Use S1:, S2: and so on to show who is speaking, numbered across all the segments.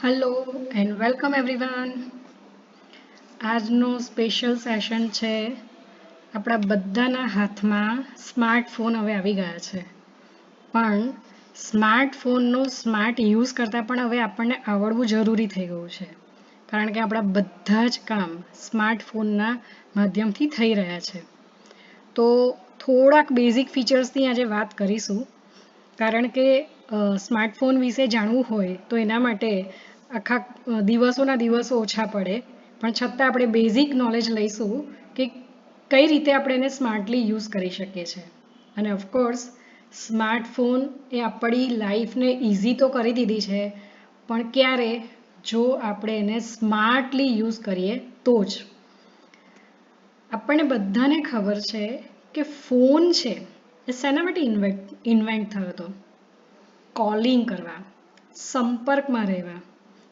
S1: Hello and welcome everyone. આજનું special session છે. આપણા બધાના હાથમાં સ્માર્ટફોન હવે આવી ગયા છે, પણ સ્માર્ટફોનનો સ્માર્ટ યુઝ કરતાં પણ હવે આપણને આવડવું જરૂરી થઈ ગયું છે, કારણ કે આપણા બધા જ કામ સ્માર્ટફોનના માધ્યમથી થઈ રહ્યા છે. તો થોડાક બેઝિક ફીચર્સની આજે વાત કરીશું, કારણ કે સ્માર્ટફોન વિશે જાણવું હોય તો એના માટે આખા દિવસોના દિવસો ઓછા પડે, પણ છતાં આપણે બેઝિક નોલેજ લઈશું કે કઈ રીતે આપણે એને સ્માર્ટલી યુઝ કરી શકીએ છીએ. અને ઓફકોર્સ સ્માર્ટફોન એ આપણી લાઈફને ઇઝી તો કરી દીધી છે, પણ ક્યારે? જો આપણે એને સ્માર્ટલી યુઝ કરીએ તો જ. આપણને બધાને ખબર છે કે ફોન છે એ શેના માટે ઇન્વેન્ટ થયો હતો? કોલિંગ કરવા, સંપર્કમાં રહેવા,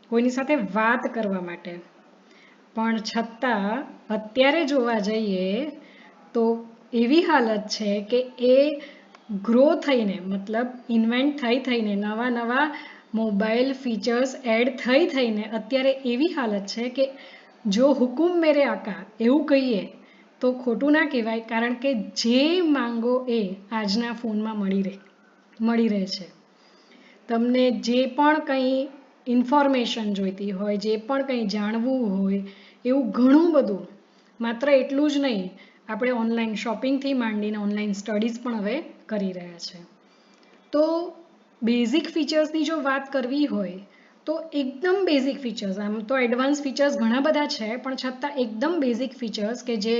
S1: કોઈની સાથે વાત કરવા માટે. પણ છતાં અત્યારે જોવા જઈએ તો એવી હાલત છે કે એ ગ્રો થઈને, મતલબ ઇન્વેન્ટ થઈને નવા મોબાઈલ ફીચર્સ એડ થઈને અત્યારે એવી હાલત છે કે જો હુકુમ મેરે આકા એવું કહીએ તો ખોટું ના કહેવાય, કારણ કે જે માંગો એ આજના ફોનમાં મળી રહે છે. તમને જે પણ કંઈ ઇન્ફોર્મેશન જોઈતી હોય, જે પણ કંઈ જાણવું હોય, એવું ઘણું બધું. માત્ર એટલું જ નહીં, આપણે ઓનલાઈન શોપિંગથી માંડીને ઓનલાઈન સ્ટડીઝ પણ હવે કરી રહ્યા છે. તો બેઝિક ફીચર્સની જો વાત કરવી હોય તો એકદમ બેઝિક ફીચર્સ, આમ તો એડવાન્સ ફીચર્સ ઘણા બધા છે, પણ છતાં એકદમ બેઝિક ફીચર્સ કે જે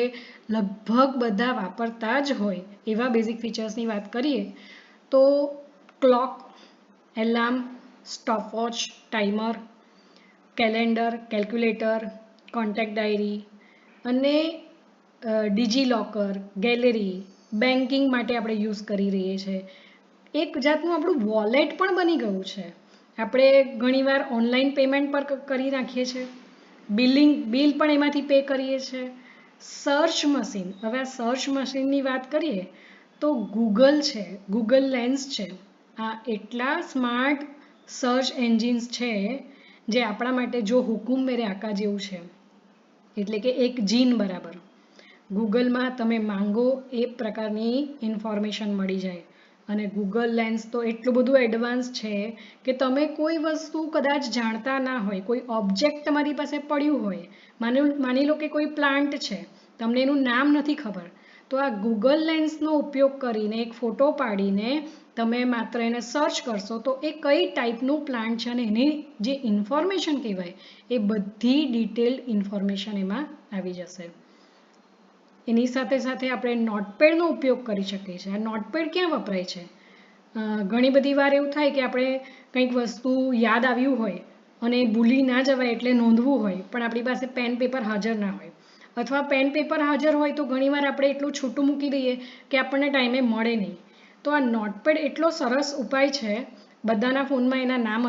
S1: લગભગ બધા વાપરતા જ હોય એવા બેઝિક ફીચર્સની વાત કરીએ તો clock, alarm, stopwatch, timer, calendar, calculator, contact diary અને ડિજીલોકર, ગેલેરી, બેન્કિંગ માટે આપણે યુઝ કરી રહીએ છીએ. એક જાતનું આપણું વોલેટ પણ બની ગયું છે. આપણે ઘણીવાર ઓનલાઈન પેમેન્ટ પર કરી નાખીએ છીએ, બિલ પણ એમાંથી પે કરીએ છીએ. સર્ચ મશીન, હવે આ સર્ચ મશીનની વાત કરીએ તો ગૂગલ છે, ગૂગલ લેન્સ છે, આ એટલા સ્માર્ટ સર્ચ એન્જિન્સ છે જે આપણા માટે જો હુકુમ મેરે આકા જેવું છે, એટલે કે એક જીન બરાબર. ગૂગલમાં તમે માંગો એ પ્રકારની ઇન્ફોર્મેશન મળી જાય. અને ગૂગલ લેન્સ તો એટલું બધું એડવાન્સ છે કે તમે કોઈ વસ્તુ કદાચ જાણતા ના હોય, કોઈ ઓબ્જેક્ટ તમારી પાસે પડ્યું હોય, માની લો કે કોઈ પ્લાન્ટ છે, તમને એનું નામ નથી ખબર, તો આ ગૂગલ લેન્સનો ઉપયોગ કરીને એક ફોટો પાડીને તમે માત્ર એને સર્ચ કરશો તો એ કઈ ટાઈપનું પ્લાન્ટ છે અને એની જે ઇન્ફોર્મેશન કહેવાય એ બધી ડિટેલ્ડ ઇન્ફોર્મેશન એમાં આવી જશે. એની સાથે સાથે આપણે નોટપેડનો ઉપયોગ કરી શકીએ છીએ. આ નોટપેડ ક્યાં વપરાય છે? ઘણી બધી વાર એવું થાય કે આપણે કંઈક વસ્તુ યાદ આવ્યું હોય અને ભૂલી ના જવાય એટલે નોંધવું હોય, પણ આપણી પાસે પેન પેપર હાજર ના હોય, અથવા પેન પેપર હાજર હોય તો ઘણીવાર આપણે એટલું છૂટું મૂકી દઈએ કે આપણને ટાઈમે મળે નહીં. તો આ નોટપેડ એટલો સરસ ઉપાય છે. બધાના ફોનમાં એના નામ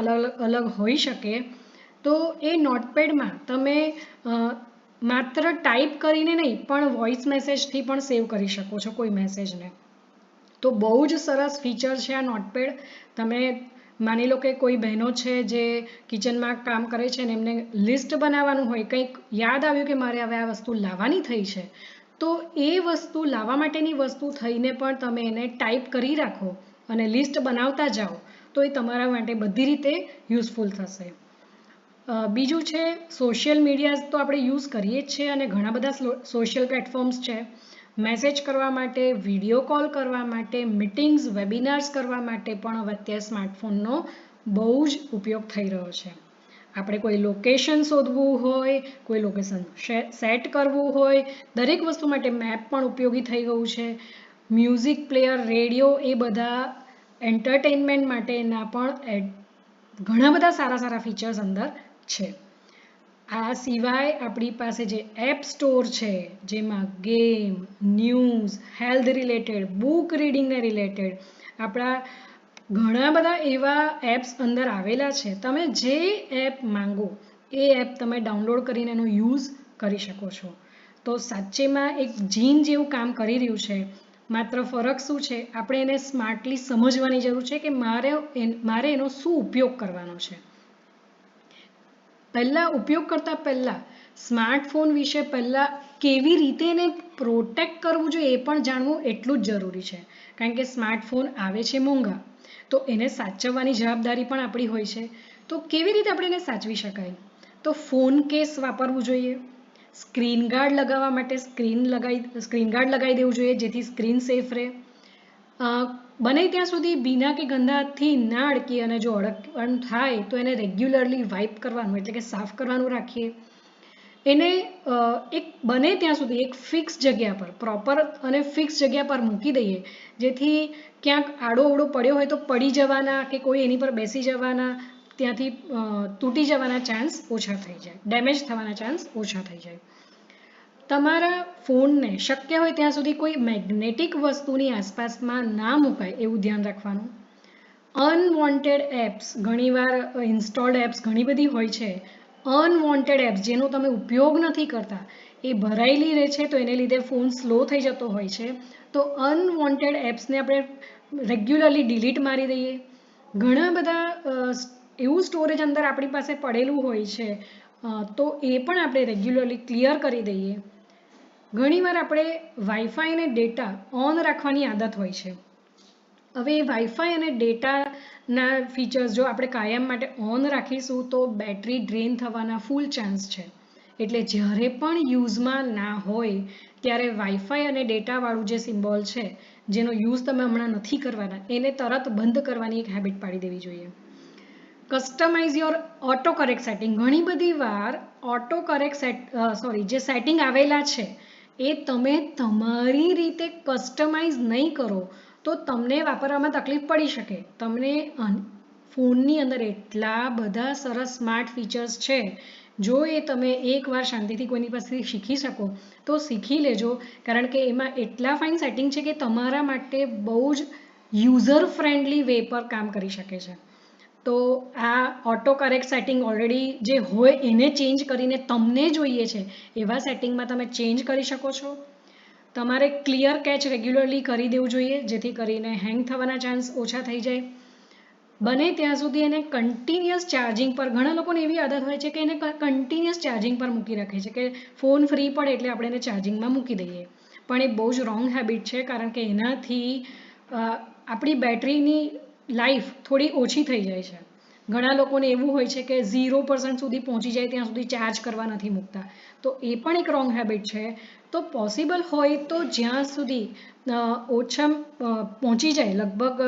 S1: અલગ હોઈ શકે, તો એ નોટપેડમાં તમે માત્ર ટાઈપ કરીને નહીં પણ વોઇસ મેસેજથી પણ સેવ કરી શકો છો કોઈ મેસેજને. તો બહુ જ સરસ ફીચર છે આ નોટપેડ. તમે માની લો કે કોઈ બહેનો છે જે કિચનમાં કામ કરે છે ને એમને લિસ્ટ બનાવવાનું હોય, કંઈક યાદ આવ્યું કે મારે હવે આ વસ્તુ લાવવાની થઈ છે, તો એ વસ્તુ લાવવા માટેની વસ્તુ થઈને પણ તમે એને ટાઈપ કરી રાખો અને લિસ્ટ બનાવતા જાઓ તો એ તમારા માટે બધી રીતે યુઝફુલ થશે. બીજું છે સોશિયલ મીડિયા તો આપણે યુઝ કરીએ જ છીએ અને ઘણા બધા સોશિયલ પ્લેટફોર્મ્સ છે. મેસેજ કરવા માટે, વિડીયો કોલ કરવા માટે, મિટિંગ્સ, વેબિનાર્સ કરવા માટે પણ હવે અત્યારે સ્માર્ટફોનનો બહુ જ ઉપયોગ થઈ રહ્યો છે. આપણે કોઈ લોકેશન શોધવું હોય, કોઈ લોકેશન સેટ કરવું હોય, દરેક વસ્તુ માટે મેપ પણ ઉપયોગી થઈ ગયું છે. મ્યુઝિક પ્લેયર, રેડિયો, એ બધા એન્ટરટેનમેન્ટ માટેના પણ ઘણા બધા સારા ફીચર્સ અંદર છે. આ સિવાય આપણી પાસે જે એપ સ્ટોર છે, જેમાં game, news, health related, book રીડિંગને રિલેટેડ આપણા ઘણા બધા એવા એપ્સ અંદર આવેલા છે. તમે જે એપ માંગો એ એપ તમે ડાઉનલોડ કરીને એનો યુઝ કરી શકો છો. તો સાચેમાં એક જીન જેવું કામ કરી રહ્યું છે. માત્ર ફરક શું છે? આપણે એને સ્માર્ટલી સમજવાની જરૂર છે કે મારે એનો શું ઉપયોગ કરવાનો છે. પહેલાં ઉપયોગ કરતાં પહેલાં સ્માર્ટફોન વિશે પહેલાં કેવી રીતે એને પ્રોટેક્ટ કરવું જોઈએ એ પણ જાણવું એટલું જ જરૂરી છે. કારણ કે સ્માર્ટફોન આવે છે મોંઘા, તો એને સાચવવાની જવાબદારી પણ આપણી હોય છે. તો કેવી રીતે આપણે એને સાચવી શકાય? તો ફોન કેસ વાપરવું જોઈએ, સ્ક્રીન ગાર્ડ લગાવવા માટે સ્ક્રીન ગાર્ડ લગાવી દેવું જોઈએ જેથી સ્ક્રીન સેફ રહે. બને ત્યાં સુધી ભીના કે ગંદા હાથથી ના અડકીએ અને જો અડકવાનું થાય તો એને રેગ્યુલરલી વાઇપ કરવાનું એટલે કે સાફ કરવાનું રાખીએ. એને એક બને ત્યાં સુધી એક ફિક્સ જગ્યા પર પ્રોપર અને ફિક્સ જગ્યા પર મૂકી દઈએ જેથી ક્યાંક આડો અવડો પડ્યો હોય તો પડી જવાના કે કોઈ એની પર બેસી જવાના ત્યાંથી તૂટી જવાના ચાન્સ ઓછા થઈ જાય, ડેમેજ થવાના ચાન્સ ઓછા થઈ જાય. તમારા ફોનને શક્ય હોય ત્યાં સુધી કોઈ મેગ્નેટિક વસ્તુની આસપાસમાં ના મુકાય એવું ધ્યાન રાખવાનું. અનવોન્ટેડ એપ્સ ઘણીવાર ઇન્સ્ટોલ્ડ એપ્સ ઘણી બધી હોય છે. અનવોન્ટેડ એપ્સ જેનો તમે ઉપયોગ નથી કરતા એ ભરાયેલી રહે છે તો એને લીધે ફોન સ્લો થઈ જતો હોય છે. તો અનવોન્ટેડ એપ્સને આપણે રેગ્યુલરલી ડિલીટ મારી દઈએ. ઘણા બધા એવું સ્ટોરેજ અંદર આપણી પાસે પડેલું હોય છે તો એ પણ આપણે રેગ્યુલરલી ક્લિયર કરી દઈએ. ઘણીવાર આપણે વાઈફાઈ અને ડેટા ઓન રાખવાની આદત હોય છે. હવે એ વાઈફાઈ અને ડેટાના ફીચર્સ જો આપણે કાયમ માટે ઓન રાખીશું તો બેટરી ડ્રેન થવાના ફૂલ ચાન્સ છે. એટલે જ્યારે પણ યુઝમાં ના હોય ત્યારે વાઈફાઈ અને ડેટાવાળું જે સિમ્બોલ છે જેનો યુઝ તમે હમણાં નથી કરવાના એને તરત બંધ કરવાની એક હેબિટ પાડી દેવી જોઈએ. Customize your autocorrect setting. ઘણી બધી વાર ઓટો કરેક્ટ જે સેટિંગ આવેલા છે એ તમે તમારી રીતે કસ્ટમાઇઝ નહીં કરો તો તમને વાપરવામાં તકલીફ પડી શકે. તમને ફોનની અંદર એટલા બધા સરસ સ્માર્ટ ફીચર્સ છે, જો એ તમે એકવાર શાંતિથી કોઈની પાસેથી શીખી શકો તો શીખી લેજો. કારણ કે એમાં એટલા ફાઇન સેટિંગ છે કે તમારા માટે બહુ જ યુઝર ફ્રેન્ડલી વે પર કામ કરી શકે છે. તો આ ઓટો કરેક્ટ સેટિંગ ઓલરેડી જે હોય એને ચેન્જ કરીને તમને જોઈએ છે એવા સેટિંગમાં તમે ચેન્જ કરી શકો છો. તમારે ક્લિયર કેચ રેગ્યુલરલી કરી દેવું જોઈએ જેથી કરીને હેંગ થવાના ચાન્સ ઓછા થઈ જાય. બને ત્યાં સુધી એને કન્ટિન્યુઅસ ચાર્જિંગ પર, ઘણા લોકોને એવી આદત હોય છે કે એને કન્ટિન્યુઅસ ચાર્જિંગ પર મૂકી રાખે છે કે ફોન ફ્રી પડે એટલે આપણે એને ચાર્જિંગમાં મૂકી દઈએ. પણ એ બહુ જ રોંગ હેબિટ છે કારણ કે એનાથી આપણી બેટરીની લાઈફ થોડી ઓછી થઈ જાય છે. ઘણા લોકોને એવું હોય છે કે 0% સુધી પહોંચી જાય ત્યાં સુધી ચાર્જ કરવા નથી મૂકતા, તો એ પણ એક રોંગ હેબિટ છે. તો પોસિબલ હોય તો જ્યાં સુધી ઓછા પહોંચી જાય, લગભગ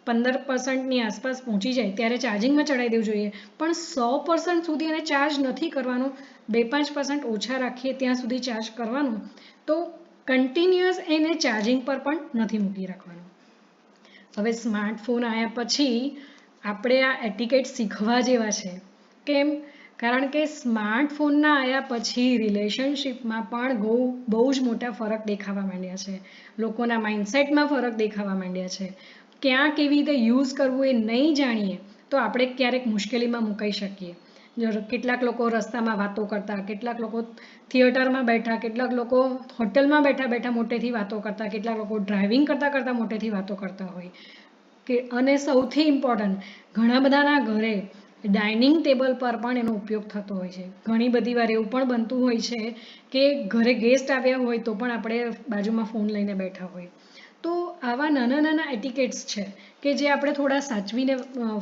S1: 15%ની આસપાસ પહોંચી જાય ત્યારે ચાર્જિંગમાં ચડાવી દેવું જોઈએ. પણ 100% સુધી એને ચાર્જ નથી કરવાનું, 2-5% ઓછા રાખીએ ત્યાં સુધી ચાર્જ કરવાનું. તો કન્ટિન્યુઅસ એને ચાર્જિંગ પર પણ નથી મૂકી રાખવાનું. હવે સ્માર્ટફોન આવ્યા પછી આપણે આ એટિકેટ શીખવા જેવા છે. કેમ? કારણ કે સ્માર્ટફોનના આવ્યા પછી રિલેશનશિપમાં પણ બહુ જ મોટા ફરક દેખાવા માંડ્યા છે. લોકોના માઇન્ડસેટમાં ફરક દેખાવા માંડ્યા છે. ક્યાં કેવી રીતે યુઝ કરવું એ નહીં જાણીએ તો આપણે ક્યારેક મુશ્કેલીમાં મુકાઈ શકીએ. કેટલાક લોકો રસ્તામાં વાતો કરતા, કેટલાક લોકો થિયેટરમાં બેઠા, કેટલાક લોકો હોટલમાં બેઠા બેઠા મોટેથી વાતો કરતા, કેટલાક લોકો ડ્રાઇવિંગ કરતાં કરતાં મોટેથી વાતો કરતા હોય અને સૌથી ઇમ્પોર્ટન્ટ ઘણા બધાના ઘરે ડાઇનિંગ ટેબલ પર પણ એનો ઉપયોગ થતો હોય છે. ઘણી બધી વાર એવું પણ બનતું હોય છે કે ઘરે ગેસ્ટ આવ્યા હોય તો પણ આપણે બાજુમાં ફોન લઈને બેઠા હોય. તો આવા નાના નાના એટિકેટ્સ છે કે જે આપણે થોડા સાચવીને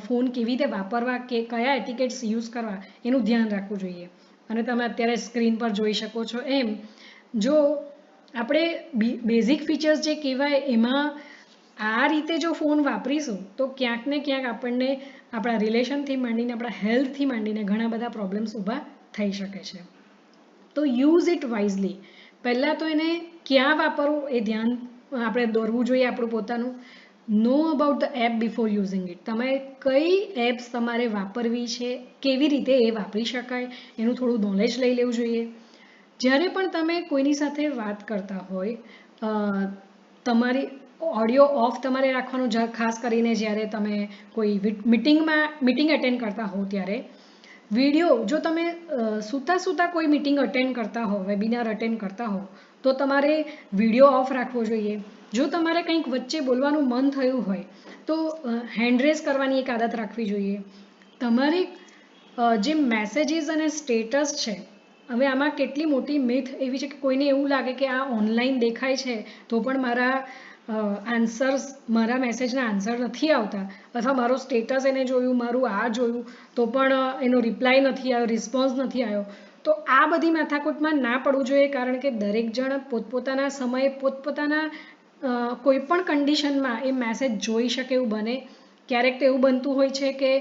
S1: ફોન કેવી રીતે વાપરવા કે કયા એટિકેટ્સ યુઝ કરવા એનું ધ્યાન રાખવું જોઈએ. અને તમે અત્યારે સ્ક્રીન પર જોઈ શકો છો એમ, જો આપણે બેઝિક ફીચર્સ જે કહેવાય એમાં આ રીતે જો ફોન વાપરીશું તો ક્યાંક ને ક્યાંક આપણને આપણા રિલેશનથી માંડીને આપણા હેલ્થથી માંડીને ઘણા બધા પ્રોબ્લેમ્સ ઊભા થઈ શકે છે. તો યુઝ ઇટ વાઇઝલી. પહેલાં તો એને ક્યાં વાપરવું એ ધ્યાન આપણે દોરવું જોઈએ આપણું પોતાનું. Know about the app before using it. તમે કઈ એપ્સ તમારે વાપરવી છે, કેવી રીતે એ વાપરી શકાય એનું થોડું નોલેજ લઈ લેવું જોઈએ. જ્યારે પણ તમે કોઈની સાથે વાત કરતા હોય તમારી ઓડિયો ઓફ તમારે રાખવાનું, ખાસ કરીને જ્યારે તમે કોઈ મીટિંગ એટેન્ડ કરતા હો ત્યારે. વિડીયો જો તમે સૂતા કોઈ મીટિંગ અટેન્ડ કરતા હો, વેબિનાર અટેન્ડ કરતા હો તો તમારે વિડીયો ઓફ રાખવો જોઈએ. જો તમારે કંઈક વચ્ચે બોલવાનું મન થયું હોય તો હેન્ડ રેઝ કરવાની એક આદત રાખવી જોઈએ. તમારે જે મેસેજીસ અને સ્ટેટસ છે, હવે આમાં કેટલી મોટી મિથ એવી છે કે કોઈને એવું લાગે કે આ ઓનલાઈન દેખાય છે તો પણ મારા મેસેજના આન્સર નથી આવતા, અથવા મારો સ્ટેટસ એને જોયું, મારું આ જોયું તો પણ એનો રિપ્લાય નથી આવ્યો, રિસ્પોન્સ નથી આવ્યો. તો આ બધી માથાકૂટમાં ના પડવું જોઈએ, કારણ કે દરેક જણ પોતપોતાના સમયે પોતપોતાના કોઈ પણ કન્ડિશનમાં એ મેસેજ જોઈ શકે એવું બને. ક્યારેક તો એવું બનતું હોય છે કે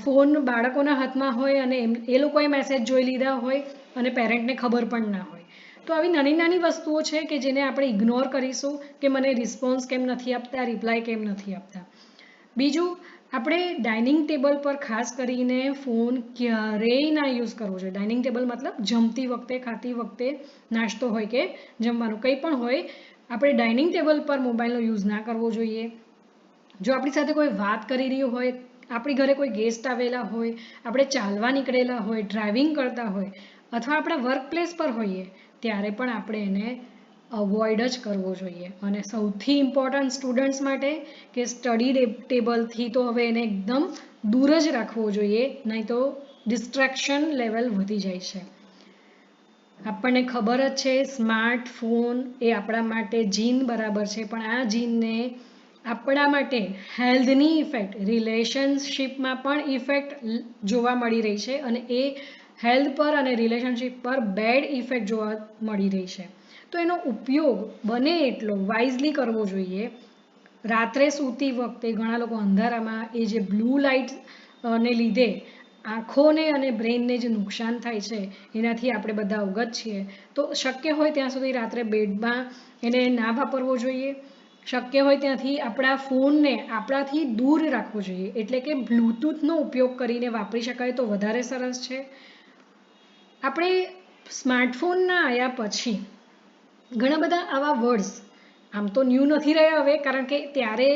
S1: ફોન બાળકોના હાથમાં હોય અને એ લોકોએ મેસેજ જોઈ લીધા હોય અને પેરેન્ટને ખબર પણ ના હોય. તો આવી નાની નાની વસ્તુઓ છે કે જેને આપણે ઇગ્નોર કરીશું કે મને રિસ્પોન્સ કેમ નથી આપતા, રિપ્લાય કેમ નથી આપતા. બીજું, આપણે ડાઇનિંગ ટેબલ પર ખાસ કરીને ફોન ક્યારેય ના યુઝ કરવો જોઈએ. ડાઇનિંગ ટેબલ મતલબ જમતી વખતે, ખાતી વખતે, નાસ્તો હોય કે જમવાનું કંઈ પણ હોય, આપણે ડાઇનિંગ ટેબલ પર મોબાઈલનો યુઝ ના કરવો જોઈએ. જો આપણી સાથે કોઈ વાત કરી રહ્યું હોય, આપણી ઘરે કોઈ ગેસ્ટ આવેલા હોય, આપણે ચાલવા નીકળેલા હોય, ડ્રાઇવિંગ કરતા હોય, અથવા આપણા વર્ક પ્લેસ પર હોઈએ, ત્યારે પણ આપણે એને અવોઇડ જ કરવો જોઈએ. અને સૌથી ઇમ્પોર્ટન્ટ સ્ટુડન્ટ્સ માટે કે સ્ટડી ટેબલથી તો હવે એને એકદમ દૂર જ રાખવો જોઈએ, નહીં તો ડિસ્ટ્રેક્શન લેવલ વધી જાય છે. આપણને ખબર જ છે સ્માર્ટફોન એ આપણા માટે જીન બરાબર છે, પણ આ જીનને આપણા માટે હેલ્થની ઇફેક્ટ, રિલેશનશિપમાં પણ ઇફેક્ટ જોવા મળી રહી છે, અને એ હેલ્થ પર અને રિલેશનશિપ પર બેડ ઇફેક્ટ જોવા મળી રહી છે. તો એનો ઉપયોગ બને એટલો વાઇઝલી કરવો જોઈએ. રાત્રે સૂતી વખતે ઘણા લોકો અંધારામાં એ જે બ્લુ લાઇટ ને લીધે આંખોને અને બ્રેઇનને જે નુકસાન થાય છે એનાથી આપણે બધા અવગત છીએ. તો શક્ય હોય ત્યાં સુધી રાત્રે બેડમાં એને ના વાપરવો જોઈએ. શક્ય હોય ત્યાંથી આપણા ફોનને આપણાથી દૂર રાખવો જોઈએ, એટલે કે બ્લૂટૂથનો ઉપયોગ કરીને વાપરી શકાય તો વધારે સરસ છે. આપણે સ્માર્ટફોનના આવ્યા પછી ઘણા બધા આવા વર્ડ્સ, આમ તો ન્યૂ નથી રહ્યા હવે, કારણ કે ત્યારે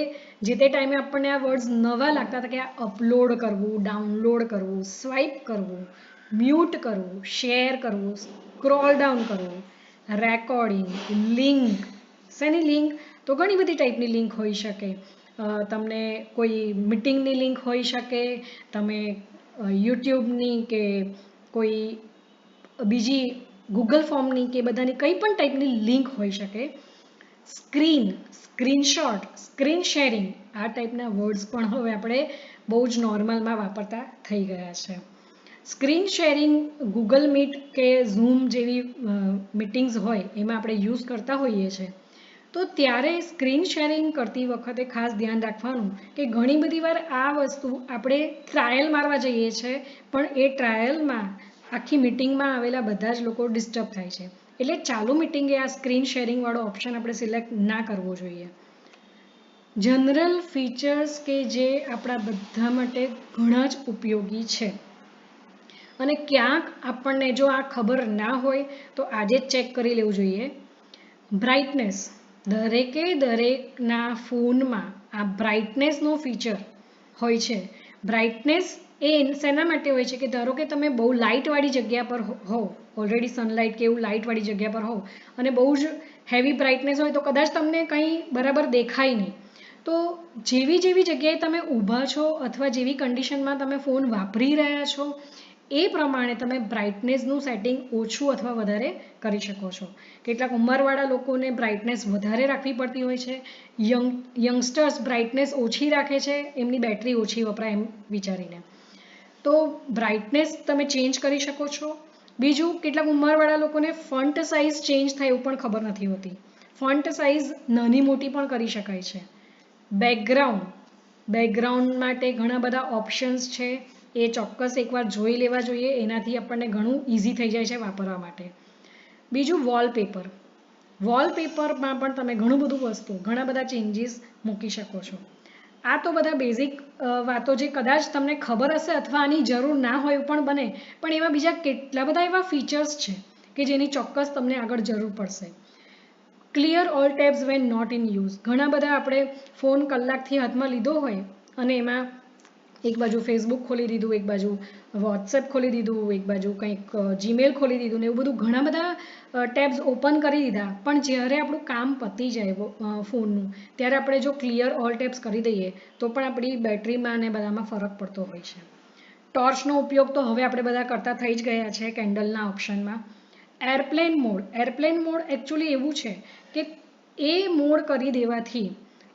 S1: જે તે ટાઈમે આપણને આ વર્ડ્સ નવા લાગતા હતા કે આ અપલોડ કરવું, ડાઉનલોડ કરવું, સ્વાઇપ કરવું, મ્યુટ કરવું, શેર કરવું, સ્ક્રોલ ડાઉન કરવું, રેકોર્ડિંગ, લિંક. શેની લિંક? તો ઘણી બધી ટાઈપની લિંક હોઈ શકે. તમને કોઈ મિટિંગની લિંક હોઈ શકે, તમે યુટ્યુબની કે કોઈ બીજી ગૂગલ ફોર્મની કે બધાની કંઈ પણ ટાઈપની લિંક હોઈ શકે. સ્ક્રીનશોટ, સ્ક્રીન શેરિંગ, આ ટાઈપના વર્ડ્સ પણ હવે આપણે બહુ જ નોર્મલમાં વાપરતા થઈ ગયા છે. સ્ક્રીન શેરિંગ ગૂગલ મીટ કે ઝૂમ જેવી મિટિંગ્સ હોય એમાં આપણે યુઝ કરતા હોઈએ છીએ. તો ત્યારે સ્ક્રીન શેરિંગ કરતી વખતે ખાસ ધ્યાન રાખવાનું કે ઘણી બધી વાર આ વસ્તુ આપણે ટ્રાયલ મારવા જઈએ છીએ, પણ એ ટ્રાયલમાં આખી મિટિંગમાં આવેલા બધા જ લોકો ડિસ્ટર્બ થાય છે. એટલે ચાલુ મિટિંગે આ સ્ક્રીન શેરિંગવાળો ઓપ્શન આપણે સિલેક્ટ ના કરવો જોઈએ. જનરલ ફીચર્સ કે જે આપણા બધા માટે ઘણા જ ઉપયોગી છે, અને ક્યાંક આપણને જો આ ખબર ના હોય તો આજે જ ચેક કરી લેવું જોઈએ. બ્રાઇટનેસ, દરેકના ફોનમાં આ બ્રાઇટનેસનો ફીચર હોય છે. બ્રાઇટનેસ એ શેના માટે હોય છે કે ધારો કે તમે બહુ લાઇટવાળી જગ્યા પર હોવ, ઓલરેડી સનલાઇટ કે એવું લાઇટવાળી જગ્યા પર હોવ અને બહુ જ હેવી બ્રાઇટનેસ હોય તો કદાચ તમને કંઈ બરાબર દેખાય નહીં. તો જેવી જેવી જગ્યાએ તમે ઊભા છો અથવા જેવી કન્ડિશનમાં તમે ફોન વાપરી રહ્યા છો એ પ્રમાણે તમે બ્રાઇટનેસનું સેટિંગ ઓછું અથવા વધારે કરી શકો છો. કેટલાક ઉંમરવાળા લોકોને બ્રાઇટનેસ વધારે રાખવી પડતી હોય છે. યંગસ્ટર્સ બ્રાઇટનેસ ઓછી રાખે છે એમની બેટરી ઓછી વપરાય એમ વિચારીને. તો બ્રાઇટનેસ તમે ચેન્જ કરી શકો છો. બીજું, કેટલાક ઉંમરવાળા લોકોને ફોન્ટ સાઇઝ ચેન્જ થાય એવું પણ ખબર નથી હોતી. ફોન્ટ સાઇઝ નાની મોટી પણ કરી શકાય છે. બેકગ્રાઉન્ડ માટે ઘણા બધા ઓપ્શન્સ છે, એ ચોક્કસ એકવાર જોઈ લેવા જોઈએ, એનાથી આપણને ઘણું ઇઝી થઈ જાય છે વાપરવા માટે. બીજું, વોલપેપરમાં પણ તમે ઘણા બધા ચેન્જીસ મૂકી શકો છો. આ તો બધા બેઝિક વાતો જે કદાચ તમને ખબર હશે અથવા આની જરૂર ના હોય એવું પણ બને, પણ એવા બીજા કેટલા બધા એવા ફીચર્સ છે કે જેની ચોક્કસ તમને આગળ જરૂર પડશે. Clear all tabs when not in use. ઘણા બધા આપણે ફોન કલાકથી હાથમાં લીધો હોય અને એમાં એક બાજુ ફેસબુક ખોલી દીધું, એક બાજુ વોટ્સએપ ખોલી દીધું, એક બાજુ કંઈક જીમેલ ખોલી દીધું ને એવું બધું ઘણા બધા ટેબ્સ ઓપન કરી દીધા, પણ જ્યારે આપણું કામ પતી જાય ફોનનું ત્યારે આપણે જો ક્લિયર ઓલ ટેબ્સ કરી દઈએ તો પણ આપણી બેટરીમાં અને બધામાં ફરક પડતો હોય છે. ટોર્ચનો ઉપયોગ તો હવે આપણે બધા કરતા થઈ જ ગયા છે કેન્ડલના ઓપ્શનમાં. એરપ્લેન મોડ એકચ્યુઅલી એવું છે કે એ મોડ કરી દેવાથી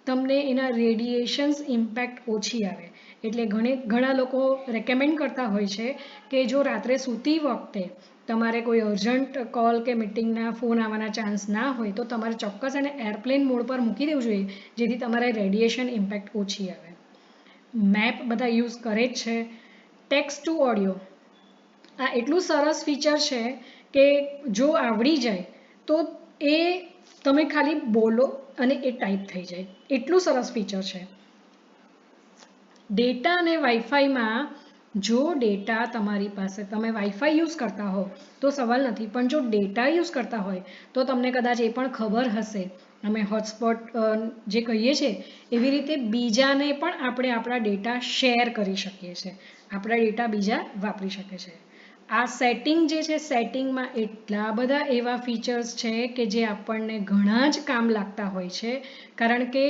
S1: તમને એના રેડિયેશન્સ ઇમ્પેક્ટ ઓછી આવે. એટલે ઘણા લોકો રેકમેન્ડ કરતા હોય છે કે જો રાત્રે સૂતી વખતે તમારે કોઈ અર્જન્ટ કોલ કે મિટિંગના ફોન આવવાના ચાન્સ ના હોય તો તમારે ચોક્કસ એને એરપ્લેન મોડ પર મૂકી દેવું જોઈએ, જેથી તમારે રેડિયેશન ઇમ્પેક્ટ ઓછી આવે. મેપ બધા યુઝ કરે જ છે. ટેક્સ્ટ ટુ ઓડિયો, આ એટલું સરસ ફીચર છે કે જો આવડી જાય તો એ તમે ખાલી બોલો અને એ ટાઈપ થઈ જાય, એટલું સરસ ફીચર છે. ડેટા અને વાઈફાઈમાં જો ડેટા તમારી પાસે, તમે વાઈફાઈ યુઝ કરતા હો તો સવાલ નથી, પણ જો ડેટા યુઝ કરતા હોય તો તમને કદાચ એ પણ ખબર હશે, અમે હોટસ્પોટ જે કહીએ છીએ એવી રીતે બીજાને પણ આપણે આપણા ડેટા શેર કરી શકીએ છીએ, આપણા ડેટા બીજા વાપરી શકે છે. આ સેટિંગ જે છે, સેટિંગમાં એટલા બધા એવા ફીચર્સ છે કે જે આપણને ઘણા જ કામ લાગતા હોય છે. કારણ કે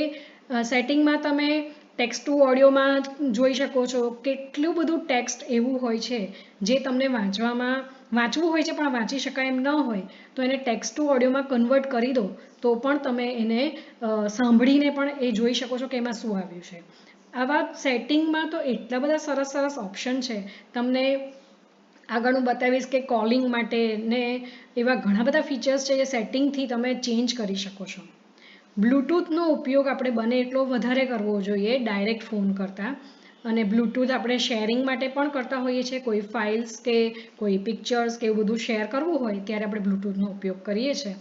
S1: સેટિંગમાં તમે ટેક્સ્ટ ટુ ઓડિયોમાં જોઈ શકો છો કેટલું બધું ટેક્સ્ટ એવું હોય છે જે તમને વાંચવું હોય છે પણ વાંચી શકાય એમ ન હોય તો એને ટેક્સ્ટ ટુ ઓડિયોમાં કન્વર્ટ કરી દો તો પણ તમે એને સાંભળીને પણ એ જોઈ શકો છો કે એમાં શું આવ્યું છે. આવા સેટિંગમાં તો એટલા બધા સરસ સરસ ઓપ્શન છે. તમને આગળ હું બતાવીશ કે કોલિંગ માટે ને એવા ઘણા બધા ફીચર્સ છે જે સેટિંગથી તમે ચેન્જ કરી શકો છો. બ્લૂટૂથનો ઉપયોગ આપણે બને એટલો વધારે કરવો જોઈએ ડાયરેક્ટ ફોન કરતાં, અને બ્લૂટૂથ આપણે શેરિંગ માટે પણ કરતા હોઈએ છીએ. કોઈ ફાઇલ્સ કે કોઈ પિક્ચર્સ કે એવું બધું શેર કરવું હોય ત્યારે આપણે બ્લૂટૂથનો ઉપયોગ કરીએ છીએ.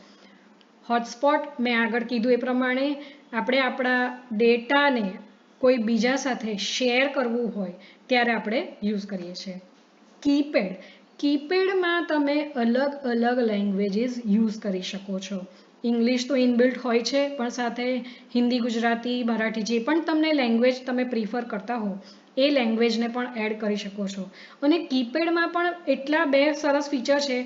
S1: હોટસ્પોટ મેં આગળ કીધું એ પ્રમાણે આપણે આપણા ડેટાને કોઈ બીજા સાથે શેર કરવું હોય ત્યારે આપણે યુઝ કરીએ છીએ. કીપેડમાં તમે અલગ અલગ લેંગ્વેજીસ યુઝ કરી શકો છો. ઇંગ્લિશ તો ઇનબિલ્ટ હોય છે, પણ સાથે હિન્દી, ગુજરાતી, મરાઠી જે પણ તમને લેંગ્વેજ તમે પ્રિફર કરતા હો એ લેંગ્વેજને પણ એડ કરી શકો છો. અને કીપેડમાં પણ એટલા બે સરસ ફીચર છે.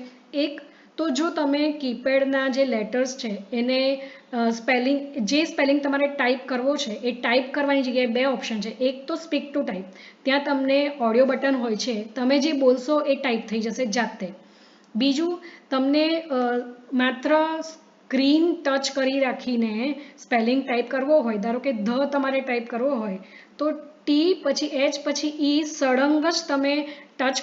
S1: એક તો જો તમે કીપેડના જે લેટર્સ છે એને સ્પેલિંગ તમારે ટાઈપ કરવો છે એ ટાઈપ કરવાની જગ્યાએ બે ઓપ્શન છે. એક તો સ્પીક ટુ ટાઈપ, ત્યાં તમને ઓડિયો બટન હોય છે, તમે જે બોલશો એ ટાઈપ થઈ જશે જાતે. બીજું તમને માત્ર સ્ક્રીન ટચ કરી રાખીને સ્પેલિંગ ટાઈપ કરવો હોય, ધારો કે ધ તમારે ટાઈપ કરવો હોય તો ટી પછી એચ પછી ઈ સળંગ જ તમે ટચ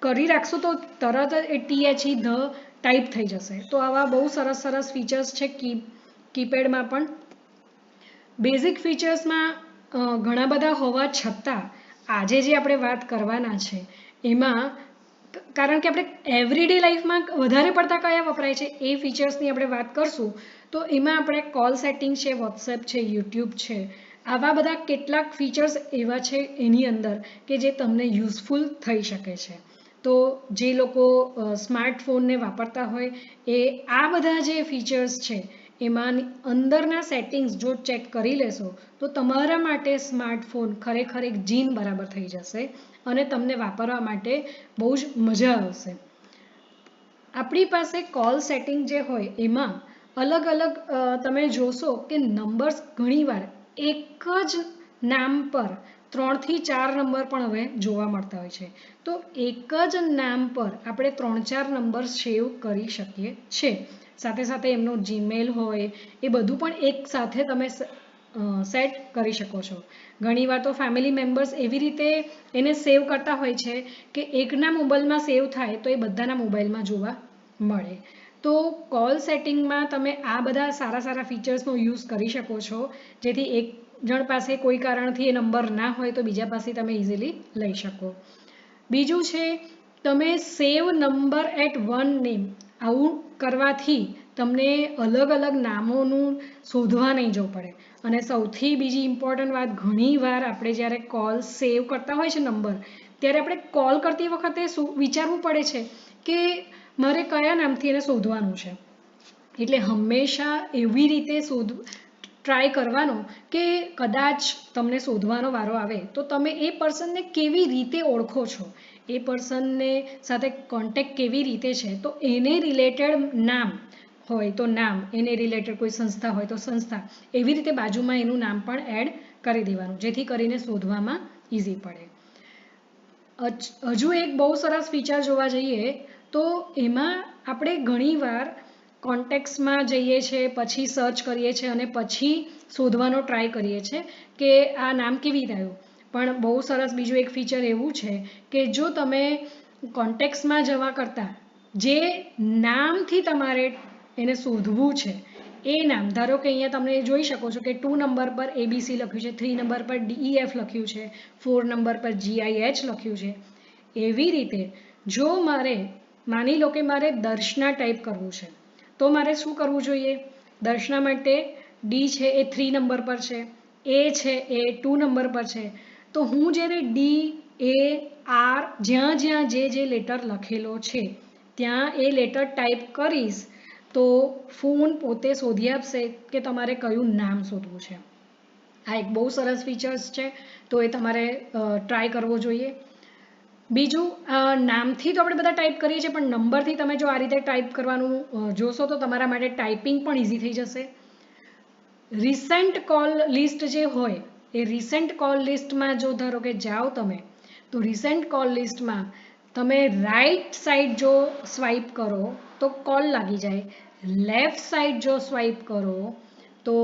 S1: કરી રાખશો તો તરત જ એ T H E the type થઈ જશે. તો આવા બહુ સરસ સરસ ફીચર્સ છે કીપેડમાં પણ. બેઝિક ફીચર્સમાં ઘણા બધા હોવા છતાં આજે જે આપણે વાત કરવાના છે એમાં, કારણ કે આપણે એવરીડે લાઈફમાં વધારે પડતા કયા વપરાય છે એ ફીચર્સની આપણે વાત કરશું તો એમાં આપણે કોલ સેટિંગ છે, વોટ્સએપ છે, યુટ્યુબ છે, આવા બધા કેટલાક ફીચર્સ એવા છે એની અંદર કે જે તમને યુઝફુલ થઈ શકે છે. તો જે લોકો સ્માર્ટફોનને વાપરતા હોય એ આ બધા જે ફીચર્સ છે એમાં અંદરના સેટિંગ્સ જો ચેક કરી લેશો તો તમારા માટે સ્માર્ટફોન ખરેખર એક જીન બરાબર થઈ જશે અને તમને વાપરવા માટે બહુ જ મજા આવશે. આપણી પાસે કોલ સેટિંગ જે હોય એમાં અલગ અલગ તમે જોશો કે નંબર્સ ઘણીવાર એક જ નામ પર 3 થી 4 નંબર પણ હવે જોવા મળતા હોય છે. તો એક જ નામ પર આપણે 3-4 નંબર સેવ કરી શકીએ છીએ. સાથે સાથે એમનો જીમેલ હોય એ બધું પણ એક સાથે તમે સેટ કરી શકો છો. ઘણીવાર તો ફેમિલી મેમ્બર્સ એવી રીતે એને સેવ કરતા હોય છે કે એકના મોબાઈલમાં સેવ થાય તો એ બધાના મોબાઈલમાં જોવા મળે. તો કોલ સેટિંગમાં તમે આ બધા સારા સારા ફીચર્સનો યુઝ કરી શકો છો, જેથી એક જણ પાસે કોઈ કારણથી એ નંબર ના હોય તો બીજા પાસે તમે ઇઝીલી લઈ શકો. બીજું છે તમે સેવ નંબર એટ વન નેમ, આવું કરવાથી તમને અલગ અલગ નામોનું શોધવા નહીં જવું પડે. અને સૌથી બીજી ઇમ્પોર્ટન્ટ વાત, ઘણીવાર આપણે જ્યારે કોલ સેવ કરતા હોય છે નંબર, ત્યારે આપણે કોલ કરતી વખતે વિચારવું પડે છે કે મારે કયા નામથી એને શોધવાનું છે. એટલે હંમેશા એવી રીતે ટ્રાય કરવાનો કે કદાચ તમને શોધવાનો વારો આવે તો તમે એ પર્સનને કેવી રીતે ઓળખો છો, એ પર્સનને સાથે કોન્ટેક્ટ કેવી રીતે છે, તો એને રિલેટેડ નામ હોય તો નામ, એને રિલેટેડ કોઈ સંસ્થા હોય તો સંસ્થા, એવી રીતે બાજુમાં એનું નામ પણ એડ કરી દેવાનું, જેથી કરીને શોધવામાં ઇઝી પડે. હજુ એક બહુ સરસ ફીચર જોવા જઈએ તો એમાં આપણે ઘણીવાર કોન્ટેક્ટ્સમાં જઈએ છીએ, પછી સર્ચ કરીએ છીએ અને પછી શોધવાનો ટ્રાય કરીએ છીએ કે આ નામ કેવી રીતે આવ્યું. પણ બહુ સરસ બીજું એક ફીચર એવું છે કે જો તમે કોન્ટેક્ટ્સમાં જવા કરતાં જે નામથી તમારે એને શોધવું છે એ નામ, ધારો કે અહીંયા તમે જોઈ શકો છો કે 2 નંબર પર ABC લખ્યું છે, 3 નંબર પર DEF લખ્યું છે, 4 નંબર પર GIH લખ્યું છે. એવી રીતે જો મારે માની લો કે મારે દર્શના ટાઈપ કરવું છે તો મારે શું કરવું જોઈએ? દર્શના માટે D છે એ 3 નંબર પર છે, A છે એ 2 નંબર પર છે. તો હું જ્યારે DAR જ્યાં જ્યાં જે લેટર લખેલો છે ત્યાં એ લેટર ટાઈપ કરીશ તો ફોન પોતે શોધી આપશે કે તમારે કયું નામ શોધવું છે. આ એક બહુ સરસ ફીચર્સ છે, તો એ તમારે ટ્રાય કરવો જોઈએ. બીજું, નામથી તો આપણે બધા ટાઈપ કરીએ છીએ, પણ નંબરથી તમે જો આ રીતે ટાઈપ કરવાનું જોશો તો તમારા માટે ટાઈપિંગ પણ ઇઝી થઈ જશે. રિસેન્ટ કોલ લિસ્ટ જે હોય એ રિસેન્ટ કોલ લિસ્ટમાં જો ધારો કે જાઓ તમે, તો રિસેન્ટ કોલ લિસ્ટમાં તમે રાઈટ સાઈડ જો સ્વાઇપ કરો તો કોલ લાગી જાય, લેફ્ટ સાઈડ જો સ્વાઇપ કરો તો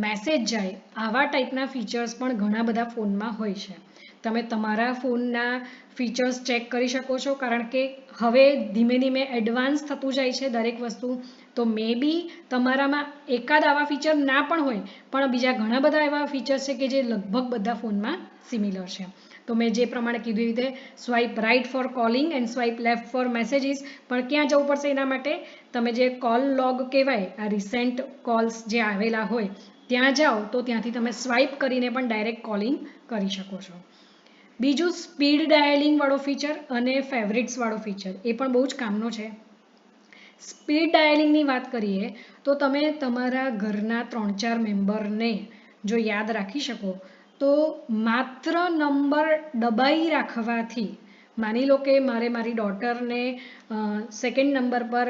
S1: મેસેજ જાય. આવા ટાઈપના ફીચર્સ પણ ઘણા બધા ફોનમાં હોય છે. તમે તમારા ફોનના ફીચર્સ ચેક કરી શકો છો, કારણ કે હવે ધીમે ધીમે એડવાન્સ થતું જાય છે દરેક વસ્તુ. તો મે બી તમારામાં એકાદ આવા ફીચર ના પણ હોય, પણ બીજા ઘણા બધા એવા ફીચર્સ છે કે જે લગભગ બધા ફોનમાં સિમિલર છે. તો મેં જે પ્રમાણે કીધું એ રીતે swipe right for calling and swipe left for messages. પણ ક્યાં જવું પડશે એના માટે? તમે જે કોલ લોગ કહેવાય, આ રિસેન્ટ કોલ્સ જે આવેલા હોય ત્યાં જાઓ તો ત્યાંથી તમે સ્વાઇપ કરીને પણ ડાયરેક્ટ કોલિંગ કરી શકો છો. બીજું, સ્પીડ ડાયલિંગ વાળો ફીચર અને ફેવરિટ્સ વાળો ફીચર એ પણ બહુ જ કામનો છે. સ્પીડ ડાયલિંગની વાત કરીએ તો તમે તમારા ઘરના 3-4 મેમ્બરને જો યાદ રાખી શકો તો માત્ર નંબર દબાઈ રાખવાથી, માની લો કે મારે મારી ડોટરને સેકન્ડ નંબર પર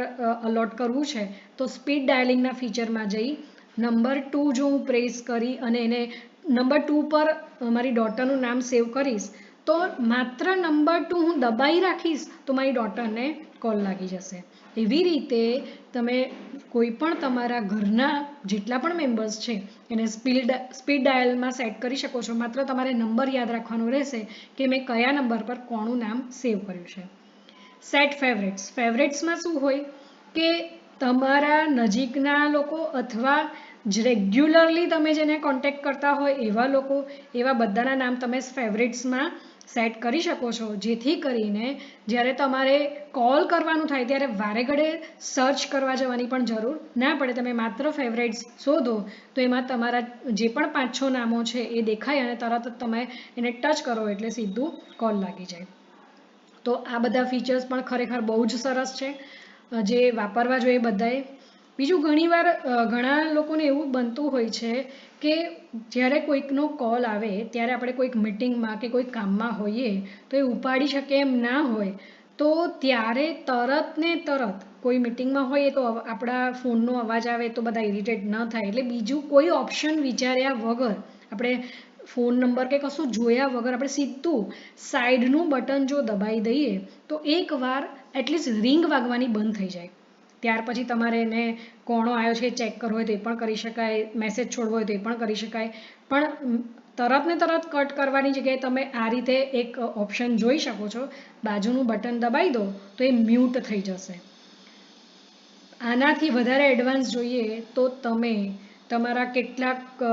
S1: અલોટ કરવું છે તો સ્પીડ ડાયલિંગના ફીચરમાં જઈ નંબર 2 જો હું પ્રેસ કરી અને એને નંબર 2 પર મારી ડોટરનું નામ સેવ કરીશ તો માત્ર નંબર 2 હું દબાઈ રાખીશ તો મારી ડોટરને કોલ લાગી જશે. એવી રીતે તમે કોઈ પણ તમારા ઘરના જેટલા પણ મેમ્બર્સ છે એને સ્પીડ ડાયલમાં સેટ કરી શકો છો. માત્ર તમારે નંબર યાદ રાખવાનો રહેશે કે મેં કયા નંબર પર કોનું નામ સેવ કર્યું છે. Set favourites. ફેવરેટ્સમાં શું હોય કે તમારા નજીકના લોકો અથવા રેગ્યુલરલી તમે જેને કોન્ટેક્ટ કરતા હોય એવા લોકો, એવા બધાના નામ તમે ફેવરેટ્સમાં સેટ કરી શકો છો, જેથી કરીને જ્યારે તમારે કોલ કરવાનું થાય ત્યારે વારે ઘડે સર્ચ કરવા જવાની પણ જરૂર ના પડે. તમે માત્ર ફેવરેટ્સ શોધો તો એમાં તમારા જે પણ 5-6 નામો છે એ દેખાય અને તરત જ તમે એને ટચ કરો એટલે સીધું કોલ લાગી જાય. તો આ બધા ફીચર્સ પણ ખરેખર બહુ જ સરસ છે, જે વાપરવા જોઈએ બધાએ. બીજું, ઘણીવાર ઘણા લોકોને એવું બનતું હોય છે કે જ્યારે કોઈકનો કોલ આવે ત્યારે આપણે કોઈક મિટિંગમાં કે કોઈક કામમાં હોઈએ તો એ ઉપાડી શકે એમ ના હોય, તો ત્યારે તરત ને તરત કોઈ મિટિંગમાં હોઈએ તો આપણા ફોનનો અવાજ આવે તો બધા ઇરિટેટ ન થાય, એટલે બીજું કોઈ ઓપ્શન વિચાર્યા વગર આપણે ફોન નંબર કે કશું જોયા વગર આપણે સીધું સાઈડનું બટન જો દબાઈ દઈએ તો એકવાર એટલીસ્ટ રિંગ વાગવાની બંધ થઈ જાય. ત્યાર પછી તમારે એને કોણો આવ્યો છે ચેક કરવો હોય તો એ પણ કરી શકાય, મેસેજ છોડવો હોય તો એ પણ કરી શકાય. પણ તરત ને તરત કટ કરવાની જગ્યાએ તમે આ રીતે એક ઓપ્શન જોઈ શકો છો, બાજુનું બટન દબાઈ દો તો એ મ્યુટ થઈ જશે. આનાથી વધારે એડવાન્સ જોઈએ તો તમે તમારા કેટલાક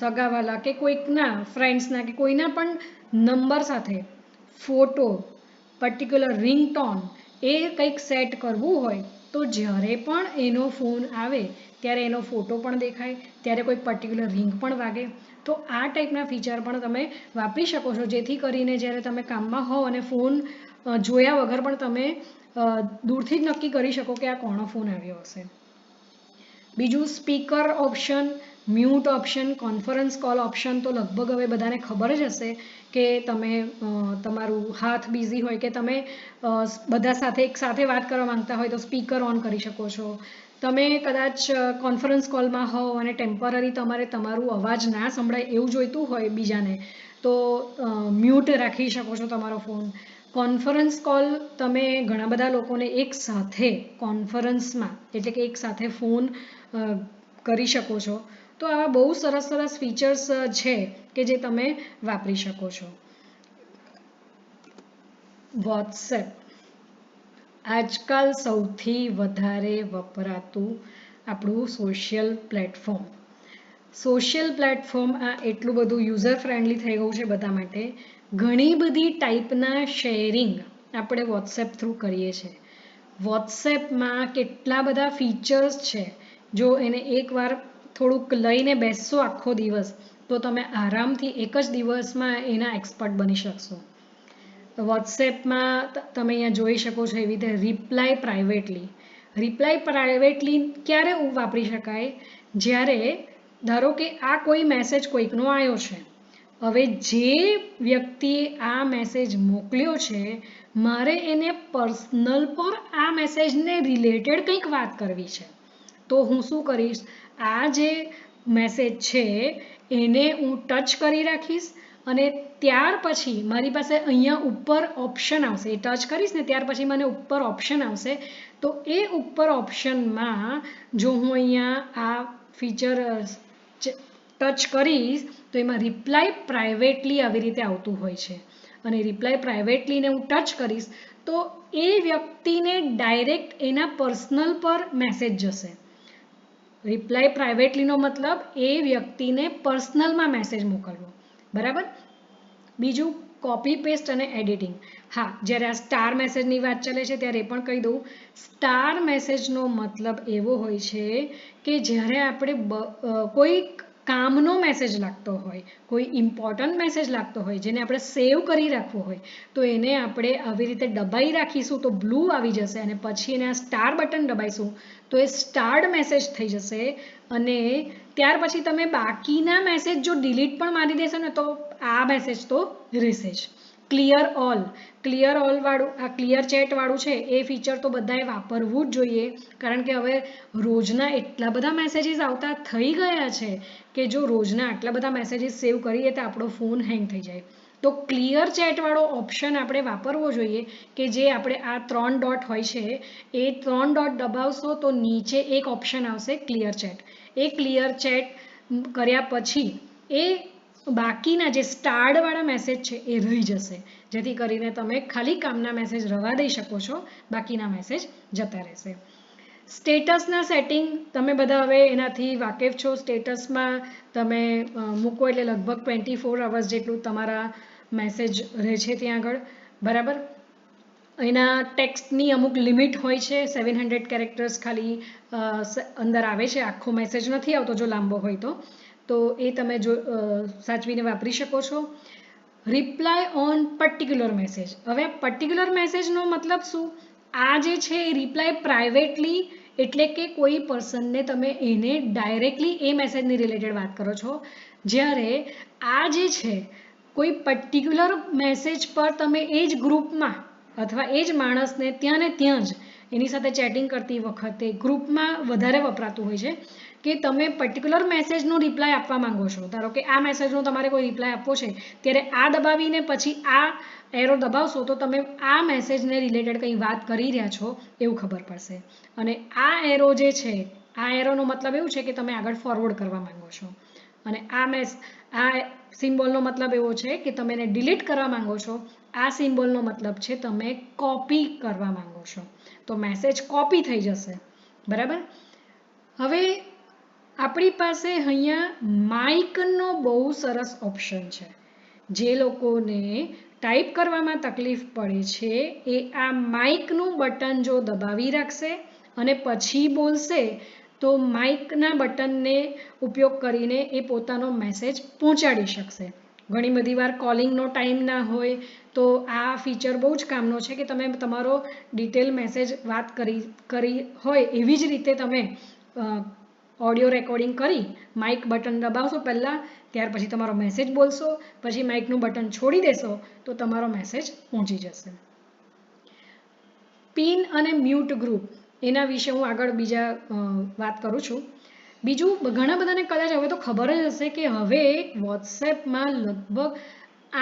S1: સગાવાલા કે કોઈકના ફ્રેન્ડ્સના કે કોઈના પણ નંબર સાથે ફોટો, પર્ટિક્યુલર રિંગટોન એ કંઈક સેટ કરવું હોય તો જ્યારે પણ એનો ફોન આવે ત્યારે એનો ફોટો પણ દેખાય, ત્યારે કોઈ પર્ટિક્યુલર રિંગ પણ વાગે. તો આ ટાઈપના ફીચર પણ તમે વાપરી શકો છો, જેથી કરીને જ્યારે તમે કામમાં હો અને ફોન જોયા વગર પણ તમે દૂરથી જ નક્કી કરી શકો કે આ કોનો ફોન આવ્યો હશે. બીજું, speaker option, mute option, conference call option તો લગભગ હવે બધાને ખબર જ હશે કે તમે તમારું હાથ બિઝી હોય કે તમે બધા સાથે એક સાથે વાત કરવા માંગતા હોય તો સ્પીકર ઓન કરી શકો છો. તમે કદાચ કોન્ફરન્સ કોલમાં હો અને ટેમ્પરરી તમારે તમારું અવાજ ના સંભળાય એવું જોઈતું હોય બીજાને તો મ્યુટ રાખી શકો છો તમારો ફોન. કોન્ફરન્સ કોલ તમે ઘણા બધા લોકોને એક સાથે કોન્ફરન્સમાં એટલે કે એક સાથે ફોન કરી શકો છો. તો આવા બહુ સરસ સરસ ફીચર્સ છે કે જે તમે વાપરી શકો છો. વોટ્સએપ આજકાલ સૌથી વધારે વપરાતું આપણું સોશિયલ પ્લેટફોર્મ. સોશિયલ પ્લેટફોર્મ આ એટલું બધું યુઝર ફ્રેન્ડલી થઈ ગયું છે બધા માટે. ઘણી બધી ટાઈપના શેરિંગ આપણે વોટ્સએપ થ્રુ કરીએ છીએ. વોટ્સએપમાં કેટલા બધા ફીચર્સ છે. જો એને એકવાર થોડુંક લઈને બેસશો આખો દિવસ તો તમે આરામથી એક જ દિવસમાં એના એક્સપર્ટ બની શકશો. વોટ્સએપમાં તમે અહીંયા જોઈ શકો છો એવી રીતે રિપ્લાય પ્રાઇવેટલી. રિપ્લાય પ્રાઇવેટલી ક્યારે વાપરી શકાય? જ્યારે ધારો કે આ કોઈ મેસેજ કોઈકનો આવ્યો છે. હવે જે વ્યક્તિએ આ મેસેજ મોકલ્યો છે મારે એને પર્સનલ પર આ મેસેજને રિલેટેડ કંઈક વાત કરવી છે. તો હું શું કરીશ? આ જે મેસેજ છે એને હું ટચ કરી રાખીશ અને ત્યાર પછી મારી પાસે અહીંયા ઉપર ઓપ્શન આવશે. એ ટચ કરીશ ને ત્યાર પછી મને ઉપર ઓપ્શન આવશે. તો એ ઉપર ઓપ્શનમાં જો હું અહીંયા આ ફીચર ટચ કરીશ તો એમાં રિપ્લાય પ્રાઇવેટલી આવી રીતે આવતું હોય છે. અને રિપ્લાય પ્રાઇવેટલીને હું ટચ કરીશ તો એ વ્યક્તિને ડાયરેક્ટ એના પર્સનલ પર મેસેજ જશે. રિપ્લાય પ્રાઇવેટલીનો મતલબ એ વ્યક્તિને પર્સનલમાં મેસેજ મોકલવો. બરાબર? બીજું કોપી પેસ્ટ અને એડિટિંગ. હા, જ્યારે આ સ્ટાર મેસેજની વાત ચાલે છે ત્યારે એ પણ કહી દઉં. સ્ટાર મેસેજનો મતલબ એવો હોય છે કે જ્યારે આપણે કોઈ કામનો મેસેજ લાગતો હોય, કોઈ ઇમ્પોર્ટન્ટ મેસેજ લાગતો હોય જેને આપણે સેવ કરી રાખવો હોય તો એને આપણે આવી રીતે દબાઈ રાખીશું તો બ્લુ આવી જશે અને પછી એને આ સ્ટાર બટન દબાઈશું તો એ સ્ટાર્ડ મેસેજ થઈ જશે. અને ત્યાર પછી તમે બાકીના મેસેજ જો ડિલીટ પણ મારી દેશો ને તો આ મેસેજ તો રહેશે જ. ક્લિયર ઓલ વાળું આ ક્લિયર ચેટ વાળું છે એ ફીચર તો બધાએ વાપરવું જ જોઈએ. કારણ કે હવે રોજના એટલા બધા મેસેજીસ આવતા થઈ ગયા છે કે જો રોજના આટલા બધા મેસેજીસ સેવ કરીએ તો આપણો ફોન હેંગ થઈ જાય. તો ક્લિયર ચેટ વાળો ઓપ્શન આપણે વાપરવો જોઈએ કે જે આપણે આ 3 ડોટ હોય છે એ 3 ડોટ દબાવશો તો નીચે એક ઓપ્શન આવશે ક્લિયર ચેટ. એ ક્લિયર ચેટ કર્યા પછી એ બાકીના જે સ્ટાર્ડવાળા મેસેજ છે એ રહી જશે. જેથી કરીને તમે ખાલી કામના મેસેજ રવા દઈ શકો છો, બાકીના મેસેજ જતા રહેશે. સ્ટેટસના સેટિંગ તમે બધા હવે એનાથી વાકેફ છો. સ્ટેટસમાં તમે મૂકો એટલે લગભગ 24 અવર્સ જેટલું તમારા મેસેજ રહે છે ત્યાં આગળ. બરાબર? એના ટેક્સ્ટની અમુક લિમિટ હોય છે. 700 કેરેક્ટર્સ ખાલી અંદર આવે છે. આખો મેસેજ નથી આવતો જો લાંબો હોય તો એ તમે જો સાચવીને વાપરી શકો છો. Reply on particular message. હવે પર્ટિક્યુલર મેસેજનો મતલબ શું? આ જે છે એ રિપ્લાય પ્રાઇવેટલી એટલે કે કોઈ પર્સનને તમે એને ડાયરેક્ટલી એ મેસેજની રિલેટેડ વાત કરો છો. જ્યારે આ જે છે કોઈ પર્ટિક્યુલર મેસેજ પર તમે એ જ ગ્રુપમાં અથવા એ જ માણસને ત્યાં ને ત્યાં જ એની સાથે ચેટિંગ કરતી વખતે ગ્રુપમાં વધારે વપરાતું હોય છે કે તમે પર્ટિક્યુલર મેસેજનો રિપ્લાય આપવા માંગો છો. ધારો કે આ મેસેજનો તમારે કોઈ રિપ્લાય આપવો છે ત્યારે આ દબાવીને પછી આ એરો દબાવશો તો તમે આ મેસેજને રિલેટેડ કંઈ વાત કરી રહ્યા છો એવું ખબર પડશે. અને આ એરો જે છે આ એરોનો મતલબ એવું છે કે તમે આગળ ફોરવર્ડ કરવા માંગો છો. અને આ સિમ્બોલનો મતલબ એવો છે કે તમે એને ડિલીટ કરવા માંગો છો. આ સિમ્બોલનો મતલબ છે તમે કોપી કરવા માંગો છો. તો મેસેજ કોપી થઈ જશે. બરાબર? હવે આપણી પાસે અહીંયા માઇકનો બહુ સરસ ઓપ્શન છે. જે લોકોને ટાઈપ કરવામાં તકલીફ પડે છે એ આ માઇકનું બટન જો દબાવી રાખશે અને પછી બોલશે તો માઇકના બટનને ઉપયોગ કરીને એ પોતાનો મેસેજ પહોંચાડી શકશે. ઘણી બધી વાર કોલિંગનો ટાઈમ ના હોય તો આ ફીચર બહુ જ કામનો છે કે તમે તમારો ડિટેલ મેસેજ વાત કરી હોય એવી જ રીતે તમે ઓડિયો રેકોર્ડિંગ કરી માઇક બટન દબાવશો પહેલાં, ત્યાર પછી તમારો મેસેજ બોલશો, પછી માઇકનું બટન છોડી દેશો તો તમારો મેસેજ પહોંચી જશે. પિન અને મ્યુટ ગ્રુપ. એના વિશે હું આગળ બીજા વાત કરું છું. બીજું ઘણા બધાને કદાચ હવે તો ખબર જ હશે કે હવે વોટ્સએપમાં લગભગ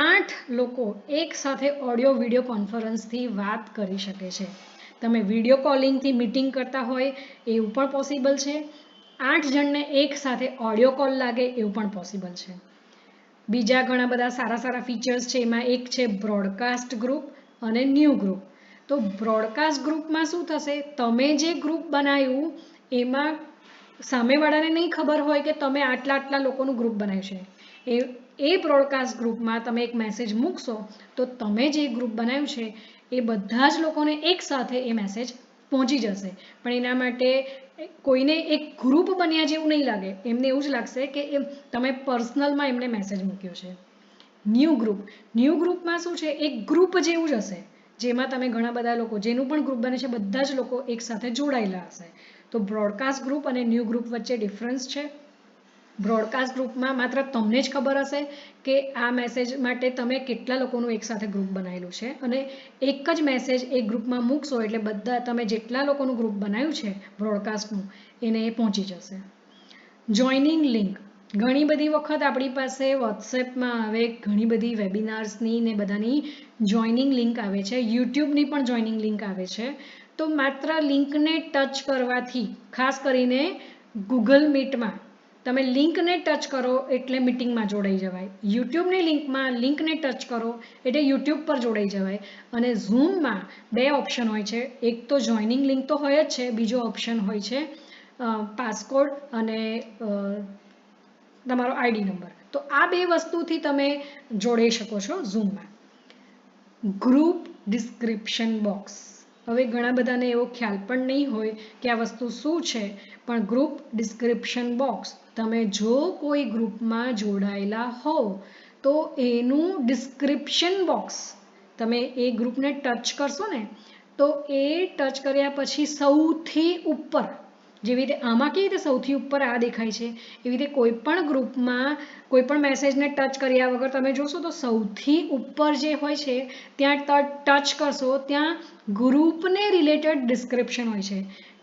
S1: 8 લોકો એક સાથે ઓડિયો વિડીયો કોન્ફરન્સથી વાત કરી શકે છે. તમે વિડીયો કોલિંગથી મીટિંગ કરતા હોય એવું પણ પોસિબલ છે. 8 જણને એક સાથે ઓડિયો કોલ લાગે એવું પણ પોસિબલ છે. બીજા ઘણા બધા સારા ફીચર્સ છે. એમાં એક છે બ્રોડકાસ્ટ ગ્રુપ અને ન્યૂ ગ્રુપ. તો બ્રોડકાસ્ટ ગ્રુપમાં શું થશે, તમે જે ગ્રુપ બનાવ્યું એમાં સામેવાળાને નહીં ખબર હોય કે તમે આટલા લોકોનું ગ્રુપ બનાવ્યું છે. એ બ્રોડકાસ્ટ ગ્રુપમાં તમે એક મેસેજ મૂકશો તો તમે જે ગ્રુપ બનાવ્યું છે એ બધા જ લોકોને એકસાથે એ મેસેજ પહોંચી જશે. પણ એના માટે કોઈને એક ગ્રુપ બન્યા જેવું નહીં લાગે, એમને એવું જ લાગશે કે તમે પર્સનલમાં એમને મેસેજ મૂક્યો છે. ન્યૂ ગ્રુપમાં શું છે, એક ગ્રુપ જેવું જ હશે જેમાં તમે ઘણા બધા લોકો જેનું પણ ગ્રુપ બને છે બધા જ લોકો એકસાથે જોડાયેલા હશે. તો બ્રોડકાસ્ટ ગ્રુપ અને ન્યૂ ગ્રુપ વચ્ચે ડિફરન્સ છે. બ્રોડકાસ્ટ ગ્રુપમાં માત્ર તમને જ ખબર હશે કે આ મેસેજ માટે તમે કેટલા લોકોનું એકસાથે ગ્રુપ બનાવેલું છે અને એક જ મેસેજ એક ગ્રુપમાં મૂકશો એટલે બધા તમે જેટલા લોકોનું ગ્રુપ બનાવ્યું છે બ્રોડકાસ્ટનું એને પહોંચી જશે. જોઈનિંગ લિંક, ઘણી બધી વખત આપણી પાસે વોટ્સએપમાં હવે ઘણી બધી વેબિનાર્સની ને બધાની જોઈનિંગ લિંક આવે છે. યુટ્યુબની પણ જોઈનિંગ લિંક આવે છે. તો માત્ર લિંકને ટચ કરવાથી, ખાસ કરીને ગૂગલ મીટમાં તમે લિંકને ટચ કરો એટલે મિટિંગમાં જોડાઈ જવાય. યુટ્યુબની લિંકને ટચ કરો એટલે યુટ્યુબ પર જોડાઈ જવાય. અને ઝૂમમાં 2 ઓપ્શન હોય છે. એક તો જોઈનિંગ લિંક તો હોય જ છે, બીજો ઓપ્શન હોય છે પાસકોડ અને તમારો આઈડી નંબર. તો આ 2 વસ્તુથી તમે જોડાઈ શકો છો ઝૂમમાં. ગ્રુપ ડિસ્ક્રિપ્શન બોક્સ, હવે ઘણા બધાને એવો ખ્યાલ પણ નહીં હોય કે આ વસ્તુ શું છે, પણ ગ્રુપ ડિસ્ક્રિપ્શન બોક્સ, તમે જો કોઈ ગ્રુપમાં જોડાયેલા હો તો એનું ડિસ્ક્રિપ્શન બોક્સ, તમે એ ગ્રુપને ટચ કરશો ને તો એ ટચ કર્યા પછી સૌથી ઉપર, જેવી રીતે આમાં કેવી રીતે સૌથી ઉપર આ દેખાય છે, એવી રીતે કોઈ પણ ગ્રુપમાં કોઈ પણ મેસેજને ટચ કર્યા વગર તમે જોશો તો સૌથી ઉપર જે હોય છે ત્યાં ટચ કરશો ત્યાં ગ્રુપને રિલેટેડ ડિસ્ક્રિપ્શન હોય છે.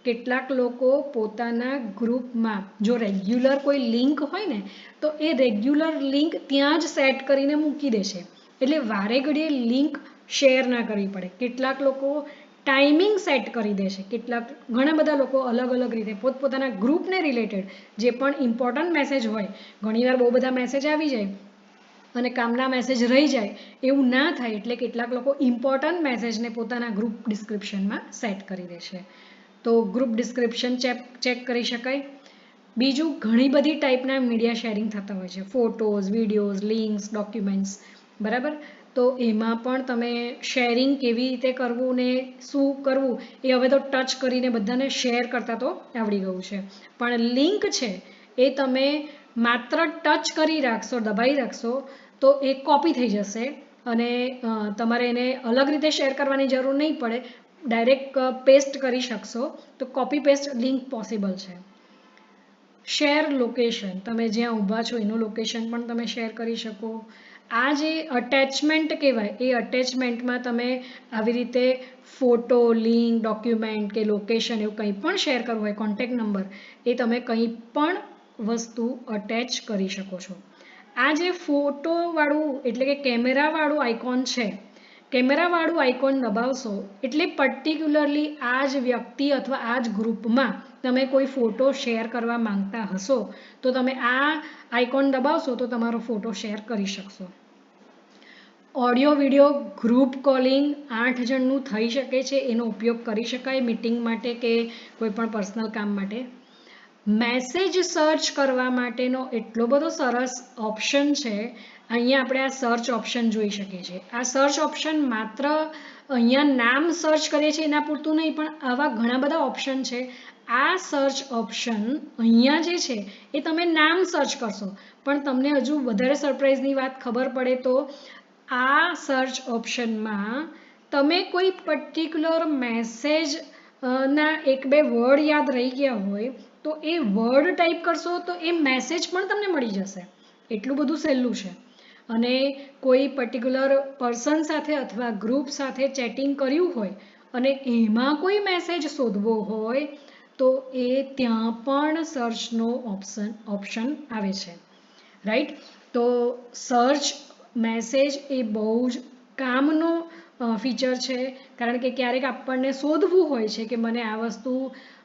S1: કેટલાક લોકો પોતાના ગ્રુપમાં જો રેગ્યુલર કોઈ લિંક હોય ને તો એ રેગ્યુલર લિંક ત્યાં જ સેટ કરીને મૂકી દે છે, એટલે વારે ઘડીએ લિંક શેર ના કરવી પડે. કેટલાક લોકો ટાઈમિંગ સેટ કરી દે છે. ઘણા બધા લોકો અલગ રીતે પોતપોતાના ગ્રુપને રિલેટેડ જે પણ ઇમ્પોર્ટન્ટ મેસેજ હોય, ઘણીવાર બહુ બધા મેસેજ આવી જાય અને કામના મેસેજ રહી જાય એવું ના થાય એટલે કેટલાક લોકો ઇમ્પોર્ટન્ટ મેસેજને પોતાના ગ્રુપ ડિસ્ક્રિપ્શનમાં સેટ કરી દે છે. તો ગ્રુપ ડિસ્ક્રિપ્શન ચેક કરી શકાય. બીજું, ઘણી બધી ટાઈપના મીડિયા શેરિંગ થતા હોય છે, ફોટોઝ, વિડીયોઝ, લિંક્સ, ડોક્યુમેન્ટ્સ, બરાબર. તો એમાં પણ તમે શેરિંગ કેવી રીતે કરવું ને શું કરવું એ હવે તો ટચ કરીને બધાને શેર કરતા તો આવડી ગયું છે. પણ લિંક છે એ તમે માત્ર ટચ કરી રાખશો, દબાઈ રાખશો તો એ કોપી થઈ જશે અને તમારે એને અલગ રીતે શેર કરવાની જરૂર નહીં પડે, ડાયરેક્ટ પેસ્ટ કરી શકશો. તો કોપી પેસ્ટ લિંક પોસિબલ છે. શેર લોકેશન, તમે જ્યાં ઊભા છો એનું લોકેશન પણ તમે શેર કરી શકો. આ જે અટેચમેન્ટ કહેવાય એ અટેચમેન્ટમાં તમે આવી રીતે ફોટો, લિંક, ડોક્યુમેન્ટ કે લોકેશન એવું કંઈ પણ શેર કરવું હોય, કોન્ટેક્ટ નંબર, એ તમે કંઈ પણ વસ્તુ અટેચ કરી શકો છો. આ જે ફોટોવાળું એટલે કે કેમેરાવાળું આઇકોન છે, કેમેરાવાળું આઇકોન દબાવશો એટલે પર્ટિક્યુલરલી આ જ વ્યક્તિ અથવા આ જ ગ્રુપમાં તમે કોઈ ફોટો શેર કરવા માંગતા હશો તો તમે આ આઇકોન દબાવશો તો તમારો ફોટો શેર કરી શકશો. ઓડિયો વિડીયો ગ્રુપ કોલિંગ 8 જણનું થઈ શકે છે, એનો ઉપયોગ કરી શકાય મીટિંગ માટે કે કોઈ પણ પર્સનલ કામ માટે. મેસેજ સર્ચ કરવા માટેનો એટલો બધો સરસ ઓપ્શન છે. અહીંયા આપણે આ સર્ચ ઓપ્શન જોઈ શકીએ છીએ. આ સર્ચ ઓપ્શન માત્ર અહીંયા નામ સર્ચ કરીએ છીએ એના પૂરતું નહીં, પણ આવા ઘણા બધા ઓપ્શન છે. આ સર્ચ ઓપ્શન અહીંયા જે છે એ તમે નામ સર્ચ કરશો પણ તમને હજુ વધારે સરપ્રાઈઝની વાત ખબર પડે તો આ સર્ચ ઓપ્શનમાં તમે કોઈ પર્ટિક્યુલર મેસેજ ના 1-2 વર્ડ યાદ રહી ગયા હોય તો એ વર્ડ ટાઈપ કરશો તો એ મેસેજ પણ તમને મળી જશે. એટલું બધું સહેલું છે. અને કોઈ પર્ટિક્યુલર પર્સન સાથે અથવા ગ્રુપ સાથે ચેટિંગ કર્યું હોય અને એમાં કોઈ મેસેજ શોધવો હોય તો એ ત્યાં પણ સર્ચનો ઓપ્શન આવે છે, રાઈટ. તો સર્ચ મેસેજ એ બહુ જ કામનો ફીચર છે, કારણ કે ક્યારેક આપણને શોધવું હોય છે કે મને આ વસ્તુ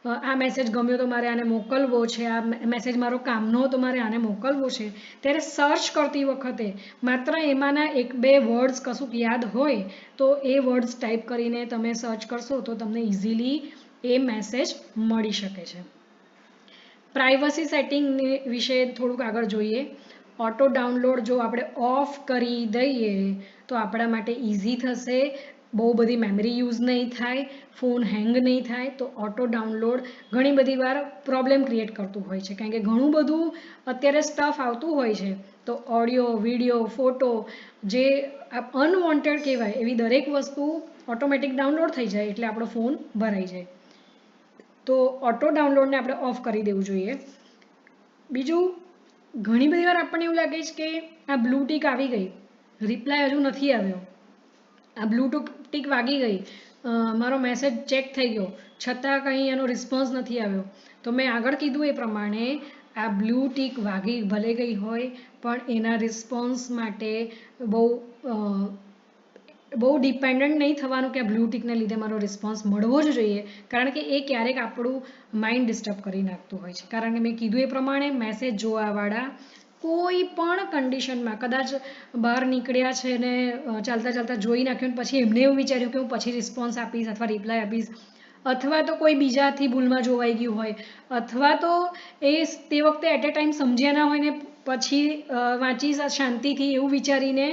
S1: આ મેસેજ ગમ્યો તો મારે આને મોકલવો છે, આ મેસેજ મારો કામનો તો મારે આને મોકલવો છે, ત્યારે સર્ચ કરતી વખતે માત્ર એમાંના 1-2 વર્ડ્સ કશુંક યાદ હોય તો એ વર્ડ્સ ટાઈપ કરીને તમે સર્ચ કરશો તો તમને ઇઝીલી એ મેસેજ મળી શકે છે. પ્રાઇવસી સેટિંગ વિશે થોડુંક આગળ જોઈએ. ઓટો ડાઉનલોડ જો આપણે ઓફ કરી દઈએ તો આપણા માટે ઇઝી થશે, બહુ બધી મેમરી યુઝ નહીં થાય, ફોન હેંગ નહીં થાય. તો ઓટો ડાઉનલોડ ઘણી બધી વાર પ્રોબ્લેમ ક્રિએટ કરતું હોય છે, કારણ કે ઘણું બધું અત્યારે સ્ટફ આવતું હોય છે. તો ઓડિયો, વિડીયો, ફોટો જે અનવોન્ટેડ કહેવાય એવી દરેક વસ્તુ ઓટોમેટિક ડાઉનલોડ થઈ જાય એટલે આપણો ફોન ભરાઈ જાય. તો ઓટો ડાઉનલોડને આપણે ઓફ કરી દેવું જોઈએ. બીજું, ઘણી બધી વાર આપણને એવું લાગે છે કે આ બ્લુ ટિક આવી ગઈ, રિપ્લાય હજુ નથી આવ્યો, આ બ્લુ ટિક વાગી ગઈ, મારો મેસેજ ચેક થઈ ગયો, છતાં કંઈ એનો રિસ્પોન્સ નથી આવ્યો. તો મેં આગળ કીધું એ પ્રમાણે આ બ્લુ ટિક વાગી ભલે ગઈ હોય પણ એના રિસ્પોન્સ માટે બહુ ડિપેન્ડન્ટ નહીં થવાનું કે આ બ્લુ ટિકને લીધે મારો રિસ્પોન્સ મળવો જ જોઈએ, કારણ કે એ ક્યારેક આપણું માઇન્ડ ડિસ્ટર્બ કરી નાખતું હોય છે. કારણ કે મેં કીધું એ પ્રમાણે મેસેજ જોવાવાળા કોઈ પણ કન્ડિશનમાં કદાચ બહાર નીકળ્યા છે ને ચાલતા ચાલતા જોઈ નાખ્યું ને પછી એમને એવું વિચાર્યું કે હું પછી રિસ્પોન્સ આપીશ અથવા રિપ્લાય આપીશ, અથવા તો કોઈ બીજાથી ભૂલમાં જોવાઈ ગયું હોય, અથવા તો એ તે વખતે એટ એ ટાઈમ સમજ્યા ના હોય ને પછી વાંચી શાંતિથી એવું વિચારીને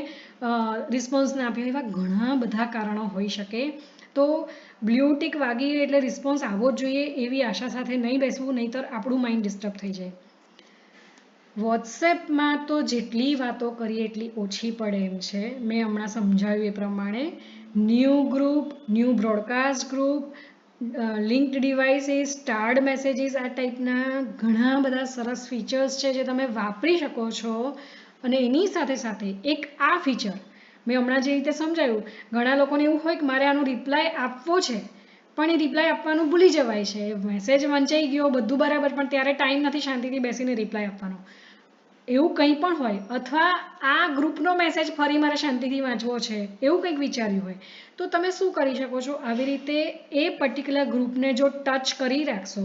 S1: રિસ્પોન્સ ના આપ્યો, એવા ઘણા બધા કારણો હોઈ શકે. તો બ્લુ ટિક વાગી એટલે રિસ્પોન્સ આવવો જ જોઈએ એવી આશા સાથે નહીં બેસવું, નહીંતર આપણું માઇન્ડ ડિસ્ટર્બ થઈ જાય. વોટ્સએપમાં તો જેટલી વાતો કરીએ એટલી ઓછી પડે એમ છે. મેં હમણાં સમજાવ્યું એ પ્રમાણે new group, new broadcast group, linked devices, starred messages, આ ટાઈપના ઘણા બધા સરસ ફીચર્સ છે જે તમે વાપરી શકો છો. અને એની સાથે સાથે એક આ ફીચર મેં હમણાં જે રીતે સમજાવ્યું, ઘણા લોકોને એવું હોય કે મારે આનો રિપ્લાય આપવો છે પણ એ રિપ્લાય આપવાનું ભૂલી જવાય છે, મેસેજ વંચાઈ ગયો, બધું બરાબર, પણ ત્યારે ટાઈમ નથી શાંતિથી બેસીને રિપ્લાય આપવાનો, એવું કંઈ પણ હોય, અથવા આ ગ્રુપનો મેસેજ ફરી મારે શાંતિથી વાંચવો છે એવું કંઈક વિચાર્યું હોય, તો તમે શું કરી શકો છો, આવી રીતે એ પર્ટિક્યુલર ગ્રુપને જો ટચ કરી રાખશો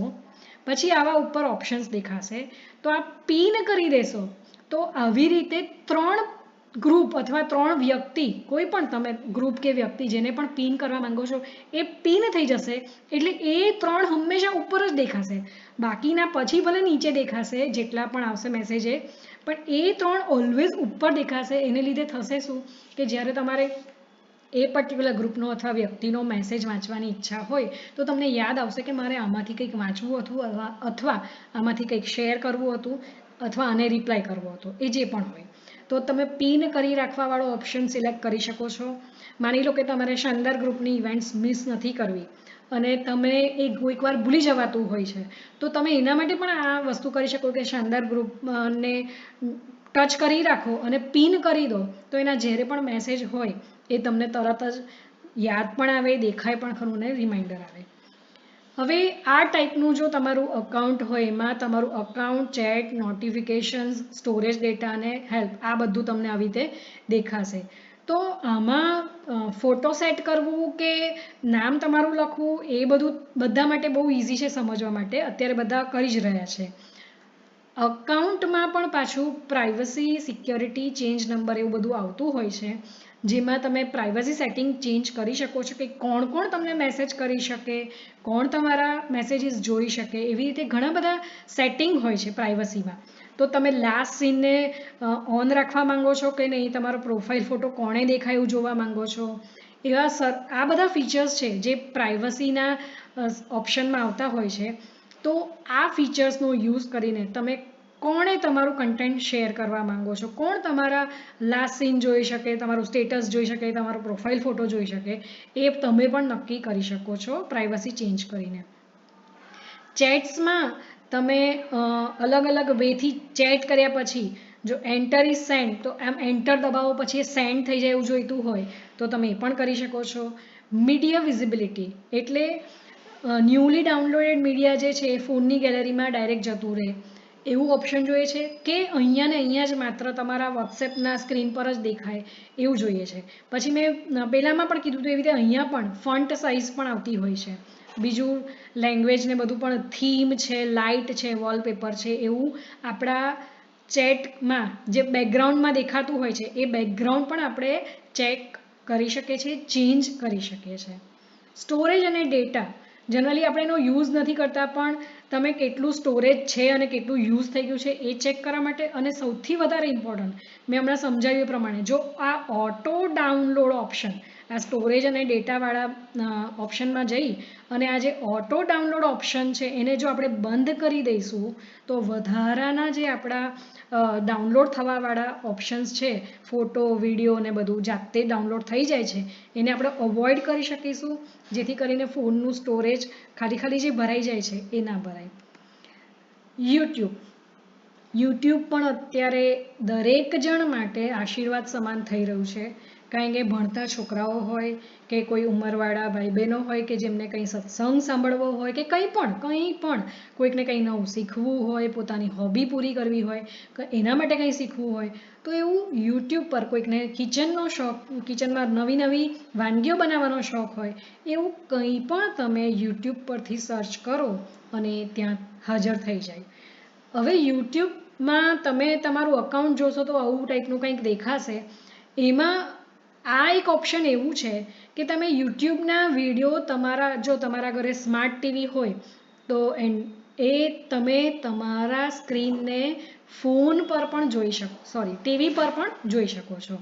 S1: પછી આવા ઉપર ઓપ્શન્સ દેખાશે, તો આ પિન કરી દેશો તો આવી રીતે 3 ગ્રુપ અથવા 3 વ્યક્તિ, કોઈ પણ તમે ગ્રુપ કે વ્યક્તિ જેને પણ પિન કરવા માંગો છો એ પિન થઈ જશે. એટલે એ 3 હંમેશા ઉપર જ દેખાશે, બાકીના પછી ભલે નીચે દેખાશે જેટલા પણ આવશે મેસેજ પણ એ 3 ઓલવેઝ ઉપર દેખાશે. એને લીધે થશે શું કે જ્યારે તમારે એ પર્ટિક્યુલર ગ્રુપનો અથવા વ્યક્તિનો મેસેજ વાંચવાની ઈચ્છા હોય તો તમને યાદ આવશે કે મારે આમાંથી કંઈક વાંચવું હતું અથવા આમાંથી કંઈક શેર કરવું હતું અથવા આને રિપ્લાય કરવો હતો, એ જે પણ હોય. તો તમે પિન કરી રાખવાવાળો ઓપ્શન સિલેક્ટ કરી શકો છો. માની લો કે તમારે શાનદાર ગ્રુપની ઇવેન્ટ્સ મિસ નથી કરવી અને તમે એ કોઈક વાર ભૂલી જવાતું હોય છે, તો તમે એના માટે પણ આ વસ્તુ કરી શકો કે શાનદાર ગ્રુપને ટચ કરી રાખો અને પિન કરી દો, તો એના જ્યારે પણ મેસેજ હોય એ તમને તરત જ યાદ પણ આવે, દેખાય પણ ખરું ને રિમાઇન્ડર આવે. હવે આ ટાઈપનું જો તમારું અકાઉન્ટ હોય એમાં તમારું account, chat, notifications, storage data અને હેલ્પ આ બધું તમને આવી રીતે દેખાશે. તો આમાં ફોટો સેટ કરવું કે નામ તમારું લખવું એ બધું બધા માટે બહુ ઇઝી છે સમજવા માટે, અત્યારે બધા કરી જ રહ્યા છે. અકાઉન્ટમાં પણ પાછું પ્રાઇવસી, સિક્યોરિટી, ચેન્જ નંબર એવું બધું આવતું હોય છે, જેમાં તમે પ્રાઇવસી સેટિંગ ચેન્જ કરી શકો છો કે કોણ કોણ તમને મેસેજ કરી શકે, કોણ તમારા મેસેજીસ જોઈ શકે, એવી રીતે ઘણા બધા સેટિંગ હોય છે પ્રાઇવસીમાં. તો તમે લાસ્ટ સીનને ઓન રાખવા માંગો છો કે નહીં, તમારો પ્રોફાઇલ ફોટો કોણે દેખાય એવું જોવા માંગો છો, આ બધા ફીચર્સ છે જે પ્રાઇવસીના ઓપ્શનમાં આવતા હોય છે. તો આ ફીચર્સનો યુઝ કરીને તમે કોણે તમારું કન્ટેન્ટ શેર કરવા માંગો છો, કોણ તમારા લાસ્ટ સીન જોઈ શકે, તમારું સ્ટેટસ જોઈ શકે, તમારો પ્રોફાઇલ ફોટો જોઈ શકે, એ તમે પણ નક્કી કરી શકો છો પ્રાઇવસી ચેન્જ કરીને. ચેટ્સમાં તમે અલગ અલગ વેથી ચેટ કર્યા પછી જો એન્ટર ઇઝ સેન્ડ તો આમ એન્ટર દબાવો પછી એ સેન્ડ થઈ જાય એવું જોઈતું હોય તો તમે એ પણ કરી શકો છો. મીડિયા વિઝિબિલિટી એટલે ન્યૂલી ડાઉનલોડેડ મીડિયા જે છે એ ફોનની ગેલેરીમાં ડાયરેક્ટ જતું રહે એવું ઓપ્શન જોઈએ છે કે અહીંયા ને અહીંયા જ માત્ર તમારા વોટ્સએપના સ્ક્રીન પર જ દેખાય એવું જોઈએ છે. પછી મેં પહેલાંમાં પણ કીધું હતું એવી રીતે અહીંયા પણ ફોન્ટ સાઇઝ પણ આવતી હોય છે. બીજું લેંગ્વેજ ને બધું પણ થીમ છે, લાઇટ છે, વોલપેપર છે, એવું આપણા ચેટમાં જે બેકગ્રાઉન્ડમાં દેખાતું હોય છે એ બેકગ્રાઉન્ડ પણ આપણે ચેક કરી શકીએ છીએ, ચેન્જ કરી શકીએ છીએ. સ્ટોરેજ અને ડેટા જનરલી આપણે એનો યુઝ નથી કરતા, પણ તમે કેટલું સ્ટોરેજ છે અને કેટલું યુઝ થઈ ગયું છે એ ચેક કરવા માટે. અને સૌથી વધારે ઇમ્પોર્ટન્ટ મેં હમણાં સમજાવ્યું એ પ્રમાણે જો આ ઓટો ડાઉનલોડ ઓપ્શન આ સ્ટોરેજ અને ડેટાવાળા ઓપ્શનમાં જઈ અને આ જે ઓટો ડાઉનલોડ ઓપ્શન છે એને જો આપણે બંધ કરી દઈશું તો વધારાના જે આપણા ડાઉનલોડ થવાવાળા ઓપ્શન્સ છે, ફોટો, વિડીયો ને બધું જાતે ડાઉનલોડ થઈ જાય છે, એને આપણે અવોઇડ કરી શકીશું, જેથી કરીને ફોનનું સ્ટોરેજ ખાલી જે ભરાઈ જાય છે એ ના ભરાય. યુટ્યુબ પણ અત્યારે દરેક જણ માટે આશીર્વાદ સમાન થઈ રહ્યું છે. કારણ કે ભણતા છોકરાઓ હોય કે કોઈ ઉંમરવાળા ભાઈ બહેનો હોય કે જેમને કંઈ સત્સંગ સાંભળવો હોય કે કંઈ પણ કોઈકને કંઈ નવું શીખવું હોય, પોતાની હોબી પૂરી કરવી હોય, એના માટે કંઈ શીખવું હોય તો એવું યુટ્યુબ પર કોઈકને કિચનનો શોખ, કિચનમાં નવી વાનગીઓ બનાવવાનો શોખ હોય, એવું કંઈ પણ તમે યુટ્યુબ પરથી સર્ચ કરો અને ત્યાં હાજર થઈ જાય. હવે યુટ્યુબમાં તમે તમારું અકાઉન્ટ જોશો તો આવું ટાઈપનું કંઈક દેખાશે. એમાં આ એક ઓપ્શન એવું છે કે તમે યુટ્યુબના વિડીયો તમારા ઘરે સ્માર્ટ ટીવી હોય તો એ તમે તમારા સ્ક્રીનને ફોન પર પણ ટીવી પર પણ જોઈ શકો છો.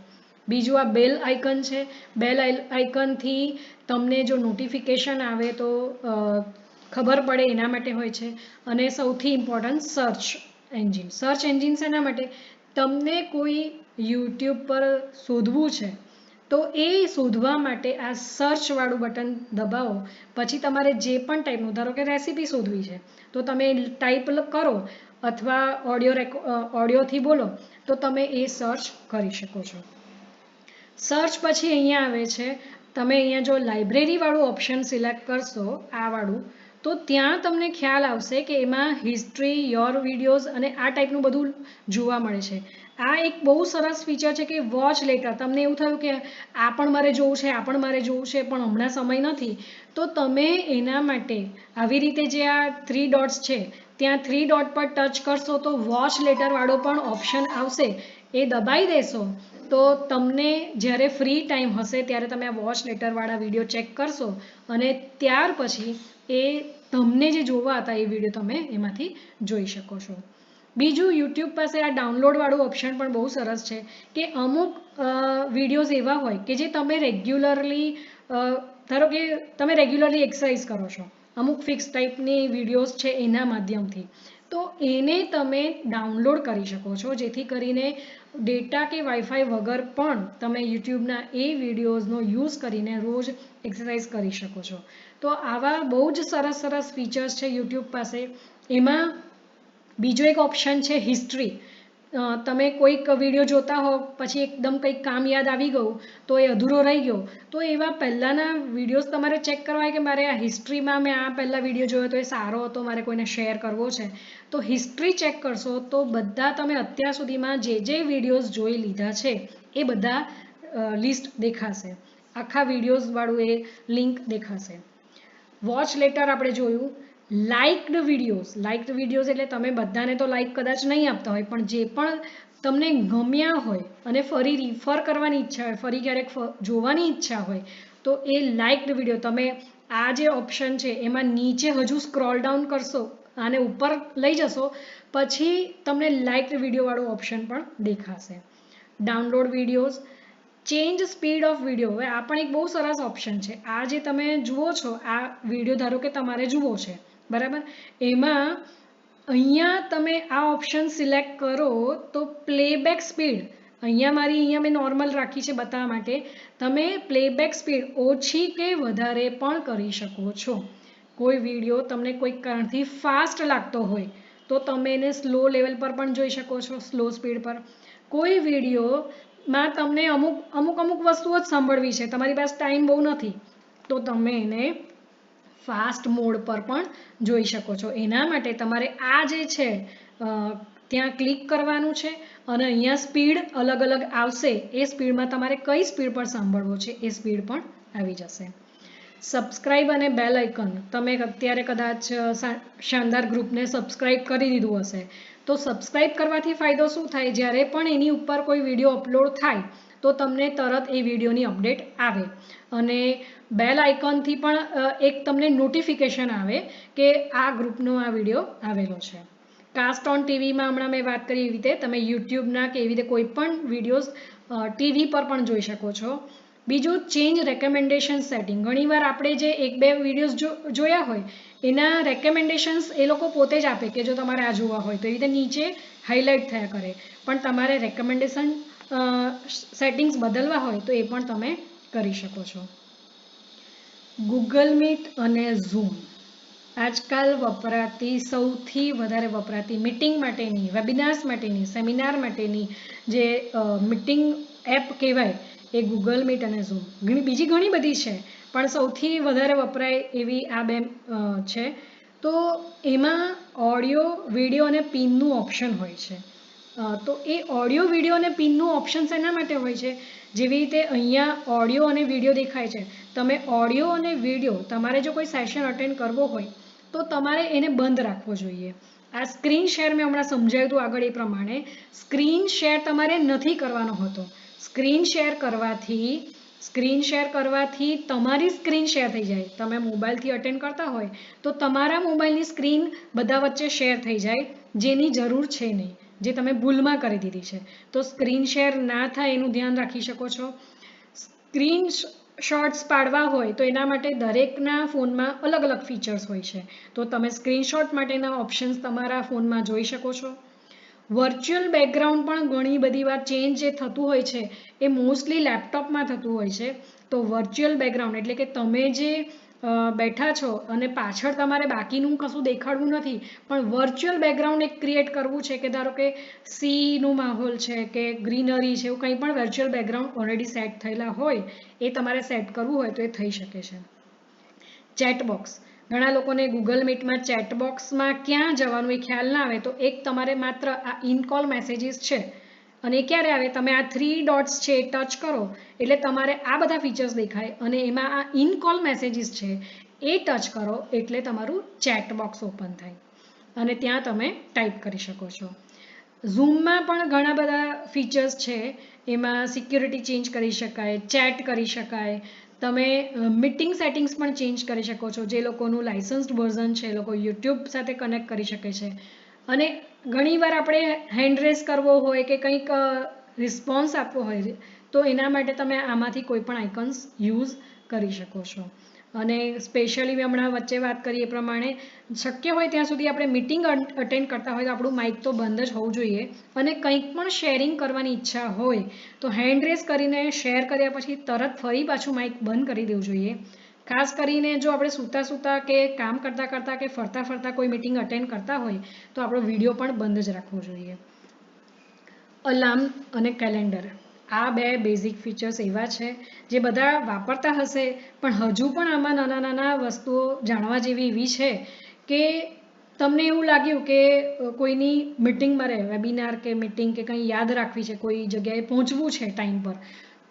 S1: બીજું આ બેલ આઇકન છે. બેલ આઇકનથી તમને જો નોટિફિકેશન આવે તો ખબર પડે એના માટે હોય છે. અને સૌથી ઇમ્પોર્ટન્ટ સર્ચ એન્જિન શેના માટે? તમને કોઈ યુટ્યુબ પર શોધવું છે તો એ શોધવા માટે આ સર્ચવાળું બટન દબાવો. પછી તમારે જે પણ ટાઈપનું, ધારો કે રેસીપી શોધવી છે તો તમે ટાઈપ કરો અથવા ઓડિયોથી બોલો તો તમે એ સર્ચ કરી શકો છો. સર્ચ પછી અહીંયા આવે છે, તમે અહીંયા જો લાઇબ્રેરીવાળું ઓપ્શન સિલેક્ટ કરશો આ વાળું, તો ત્યાં તમને ખ્યાલ આવશે કે એમાં હિસ્ટ્રી, યોર વિડીયોઝ અને આ ટાઈપનું બધું જોવા મળે છે. આ એક બહુ સરસ ફીચર છે કે વોચ લેટર. તમને એવું થયું કે આ પણ મારે જોવું છે પણ હમણાં સમય નથી, તો તમે એના માટે આવી રીતે જે આ 3 ડોટ્સ છે ત્યાં 3 ડોટ પર ટચ કરશો તો વોચ લેટરવાળો પણ ઓપ્શન આવશે. એ દબાઈ દેશો તો તમને જ્યારે ફ્રી ટાઈમ હશે ત્યારે તમે આ વોચ લેટરવાળા વિડીયો ચેક કરશો અને ત્યાર પછી એ તમને જે જોવા હતા એ વિડીયો તમે એમાંથી જોઈ શકો છો. બીજું, યુટ્યુબ પાસે આ ડાઉનલોડવાળું ઓપ્શન પણ બહુ સરસ છે કે અમુક વિડીયોઝ એવા હોય કે જે તમે રેગ્યુલરલી, ધારો કે તમે રેગ્યુલરલી એક્સરસાઇઝ કરો છો, અમુક ફિક્સ ટાઈપની વિડીયોઝ છે એના માધ્યમથી, તો એને તમે ડાઉનલોડ કરી શકો છો, જેથી કરીને ડેટા કે વાઈફાઈ વગર પણ તમે યુટ્યુબના એ વિડીયોઝનો યુઝ કરીને રોજ એક્સરસાઇઝ કરી શકો છો. તો આવા બહુ જ સરસ ફીચર્સ છે યુટ્યુબ પાસે. એમાં બીજો એક ઓપ્શન છે હિસ્ટ્રી. તમે કોઈક વિડીયો જોતા હો, પછી એકદમ કંઈક કામ યાદ આવી ગયું તો એ અધૂરો રહી ગયો, તો એવા પહેલાંના વિડીયોઝ તમારે ચેક કરવા હોય કે મારે આ હિસ્ટ્રીમાં મેં આ પહેલાં વિડીયો જોયો તો એ સારો હતો, મારે કોઈને શેર કરવો છે, તો હિસ્ટ્રી ચેક કરશો તો બધા તમે અત્યાર સુધીમાં જે વિડીયોઝ જોઈ લીધા છે એ બધા લિસ્ટ દેખાશે. આખા વિડીયોઝવાળું એ લિંક દેખાશે. વોચ લેટર આપણે જોયું. લાઇક્ડ વિડીયોઝ એટલે તમે બધાને તો લાઇક કદાચ નહીં આપતા હોય, પણ જે પણ તમને ગમ્યા હોય અને ફરી રિફર કરવાની ઈચ્છા હોય, ફરી ક્યારેક જોવાની ઈચ્છા હોય, તો એ લાઇક્ડ વિડીયો તમે આ જે ઓપ્શન છે એમાં નીચે હજુ સ્ક્રોલ ડાઉન કરશો, આને ઉપર લઈ જશો, પછી તમને લાઇક્ડ વિડીયોવાળો ઓપ્શન પણ દેખાશે. Download videos, change speed of video. હવે આ પણ એક બહુ સરસ ઓપ્શન છે. આ જે તમે જુઓ છો, આ વિડીયો ધારો કે તમારે જુઓ છે, બરાબર, એમાં અહીંયા તમે આ ઓપ્શન સિલેક્ટ કરો તો પ્લેબેક સ્પીડ, અહીંયા મેં નોર્મલ રાખી છે બતાવવા માટે, તમે પ્લેબેક સ્પીડ ઓછી કે વધારે પણ કરી શકો છો. કોઈ વિડીયો તમને કોઈક કારણથી ફાસ્ટ લાગતો હોય તો તમે એને સ્લો લેવલ પર પણ જોઈ શકો છો, સ્લો સ્પીડ પર. કોઈ વિડીયોમાં તમને અમુક વસ્તુઓ જ સાંભળવી છે, તમારી પાસે ટાઈમ બહુ નથી, તો તમે એને ફાસ્ટ મોડ પર પણ જોઈ શકો છો. એના માટે તમારે આ જે છે ત્યાં ક્લિક કરવાનું છે અને અહીંયા સ્પીડ અલગ અલગ આવશે. એ સ્પીડમાં તમારે કઈ સ્પીડ પર સાંભળવો છે એ સ્પીડ પણ આવી જશે. સબસ્ક્રાઇબ અને બેલ આઇકન તમે અત્યારે કદાચ શાનદાર ગ્રુપને સબસ્ક્રાઇબ કરી દીધું હશે. તો સબસ્ક્રાઇબ કરવાથી ફાયદો શું થાય? જ્યારે પણ એની ઉપર કોઈ વિડીયો અપલોડ થાય તો તમને તરત એ વિડીયોની અપડેટ આવે અને બેલ આઇકનથી પણ એક તમને નોટિફિકેશન આવે કે આ ગ્રુપનો આ વિડીયો આવેલો છે. કાસ્ટ ઓન ટીવીમાં હમણાં મેં વાત કરી એવી રીતે તમે યુટ્યુબના કે એવી રીતે કોઈ પણ વિડીયોઝ ટીવી પર પણ જોઈ શકો છો. બીજું, ચેન્જ રેકમેન્ડેશન સેટિંગ. ઘણીવાર આપણે જે 1-2 વિડીયોઝ જોયા હોય એના રેકમેન્ડેશન્સ એ લોકો પોતે જ આપે કે જો તમારે આ જોવા હોય તો. એ રીતે નીચે હાઇલાઇટ થયા કરે. પણ તમારે રેકમેન્ડેશન સેટિંગ્સ બદલવા હોય તો એ પણ તમે કરી શકો છો. ગૂગલ મીટ અને ઝૂમ આજકાલ વપરાતી સૌથી વધારે વપરાતી મીટિંગ માટેની, વેબિનાર્સ માટેની, સેમિનાર માટેની જે મીટિંગ એપ કહેવાય એ ગૂગલ મીટ અને ઝૂમ. બીજી ઘણી બધી છે પણ સૌથી વધારે વપરાય એવી આ બે છે. તો એમાં ઓડિયો, વિડીયો અને પિનનું ઓપ્શન હોય છે. તો એ ઓડિયો, વિડીયો અને પિનનું ઓપ્શન શેના માટે હોય છે? જેવી રીતે અહીંયા ઓડિયો અને વિડીયો દેખાય છે. તમે ઓડિયો અને વિડીયો તમારે જો કોઈ સેશન અટેન્ડ કરવો હોય તો તમારે એને બંધ રાખવો જોઈએ. આ સ્ક્રીન શેર મેં હમણાં સમજાવ્યું હતું આગળ એ પ્રમાણે સ્ક્રીન શેર તમારે નથી કરવાનો હોતો. સ્ક્રીન શેર કરવાથી તમારી સ્ક્રીન શેર થઈ જાય. તમે મોબાઈલથી અટેન્ડ કરતા હોય તો તમારા મોબાઈલની સ્ક્રીન બધા વચ્ચે શેર થઈ જાય, જેની જરૂર છે નહીં, જે તમે ભૂલમાં કરી દીધી છે. તો સ્ક્રીન શેર ના થાય એનું ધ્યાન રાખી શકો છો. સ્ક્રીન શોટ્સ પાડવા હોય તો એના માટે દરેકના ફોનમાં અલગ અલગ ફીચર્સ હોય છે. તો તમે સ્ક્રીનશોટ માટેના ઓપ્શન્સ તમારા ફોનમાં જોઈ શકો છો. વર્ચ્યુઅલ બેકગ્રાઉન્ડ પણ ઘણી બધી વાર ચેન્જ જે થતું હોય છે એ મોસ્ટલી લેપટોપમાં થતું હોય છે. તો વર્ચ્યુઅલ બેકગ્રાઉન્ડ એટલે કે તમે જે બેઠા છો અને પાછળ તમારે બાકીનું કશું દેખાડવું નથી પણ વર્ચ્યુઅલ બેકગ્રાઉન્ડ એક ક્રિએટ કરવું છે કે ધારો કે સીનું માહોલ છે કે ગ્રીનરી છે, એવું કંઈ પણ વર્ચ્યુઅલ બેકગ્રાઉન્ડ ઓલરેડી સેટ થયેલા હોય એ તમારે સેટ કરવું હોય તો એ થઈ શકે છે. ચેટબોક્સ. ઘણા લોકોને ગૂગલ મીટમાં ચેટબોક્સમાં ક્યાં જવાનું એ ખ્યાલ ના આવે તો એક તમારે માત્ર આ ઇન કોલ મેસેજીસ છે અને એ ક્યારે આવે? તમે આ 3 ડોટ્સ છે એ ટચ કરો એટલે તમારે આ બધા ફીચર્સ દેખાય અને એમાં આ ઇન કોલ મેસેજીસ છે એ ટચ કરો એટલે તમારું ચેટબોક્સ ઓપન થાય અને ત્યાં તમે ટાઈપ કરી શકો છો. ઝૂમમાં પણ ઘણા બધા ફીચર્સ છે. એમાં સિક્યુરિટી ચેન્જ કરી શકાય, ચેટ કરી શકાય, તમે મીટિંગ સેટિંગ્સ પણ ચેન્જ કરી શકો છો. જે લોકોનું લાઇસન્સ્ડ વર્ઝન છે એ લોકો યુટ્યુબ સાથે કનેક્ટ કરી શકે છે અને ઘણીવાર આપણે હેન્ડ રેઝ કરવો હોય કે કંઈક રિસ્પોન્સ આપવો હોય તો એના માટે તમે આમાંથી કોઈ પણ આઇકન્સ યુઝ કરી શકો છો. અને સ્પેશિયલી મેં હમણાં વચ્ચે વાત કરી એ પ્રમાણે શક્ય હોય ત્યાં સુધી આપણે મીટિંગ અટેન્ડ કરતા હોય તો આપણું માઇક તો બંધ જ હોવું જોઈએ અને કંઈક પણ શેરિંગ કરવાની ઈચ્છા હોય તો હેન્ડ રેઝ કરીને શેર કર્યા પછી તરત ફરી પાછું માઇક બંધ કરી દેવું જોઈએ. ખાસ કરીને જો આપણે સૂતા કે કામ કરતાં કે ફરતા કોઈ મીટિંગ અટેન્ડ કરતા હોય તો આપણો વિડીયો પણ બંધ જ રાખવો જોઈએ. અલાર્મ અને કેલેન્ડર. આ બે બેઝિક ફીચર્સ એવા છે જે બધા વાપરતા હશે પણ હજુ પણ આમાં નાના વસ્તુઓ જાણવા જેવી એવી છે કે તમને એવું લાગ્યું કે કોઈની મીટિંગમાં વેબિનાર કે મીટિંગ કે કંઈ યાદ રાખવી છે, કોઈ જગ્યાએ પહોંચવું છે ટાઈમ પર,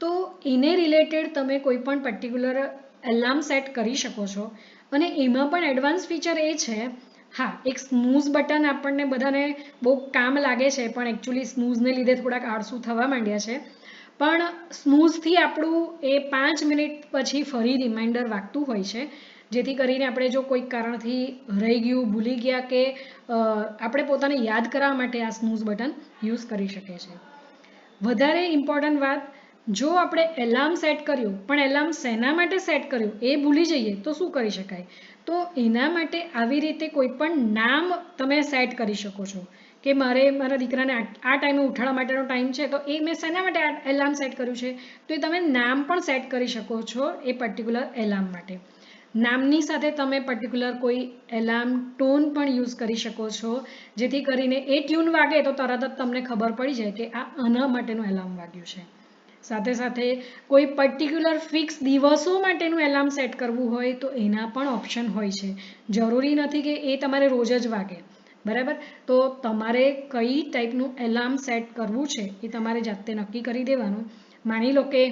S1: તો એને રિલેટેડ તમે કોઈ પણ પર્ટિક્યુલર એલાર્મ સેટ કરી શકો છો અને એમાં પણ એડવાન્સ ફીચર એ છે. હા, એક સ્નૂઝ બટન આપણને બધાને બહુ કામ લાગે છે પણ એકચ્યુઅલી સ્નૂઝને લીધે થોડાક આળસુ થવા માંડ્યા છે. પણ સ્નૂઝથી આપણું એ 5 મિનિટ પછી ફરી રિમાઇન્ડર વાગતું હોય છે, જેથી કરીને આપણે જો કોઈક કારણથી રહી ગયું, ભૂલી ગયા કે આપણે પોતાને યાદ કરાવવા માટે આ સ્નૂઝ બટન યુઝ કરી શકીએ છીએ. વધારે ઇમ્પોર્ટન્ટ વાત, જો આપણે એલાર્મ સેટ કર્યું પણ એલાર્મ શેના માટે સેટ કર્યું એ ભૂલી જઈએ તો શું કરી શકાય? તો એના માટે આવી રીતે કોઈ પણ નામ તમે સેટ કરી શકો છો કે મારા દીકરાને આ ટાઈમે ઉઠાડવા માટેનો ટાઈમ છે તો એ મેં શેના માટે એલાર્મ સેટ કર્યું છે તો એ તમે નામ પણ સેટ કરી શકો છો એ પર્ટિક્યુલર એલાર્મ માટે. નામની સાથે તમે પર્ટિક્યુલર કોઈ એલાર્મ ટોન પણ યુઝ કરી શકો છો જેથી કરીને એ ટ્યુન વાગે તો તરત જ તમને ખબર પડી જાય કે આ આના માટેનું એલાર્મ વાગ્યું છે. સાથે સાથે કોઈ પર્ટિક્યુલર ફિક્સ દિવસો માટેનું એલાર્મ સેટ કરવું હોય તો એના પણ ઓપ્શન હોય છે. જરૂરી નથી કે એ તમારે રોજ જ વાગે, બરાબર. તો તમારે કઈ ટાઈપનું એલાર્મ સેટ કરવું છે એ તમારે જાતે નક્કી કરી દેવાનું. માની લો કે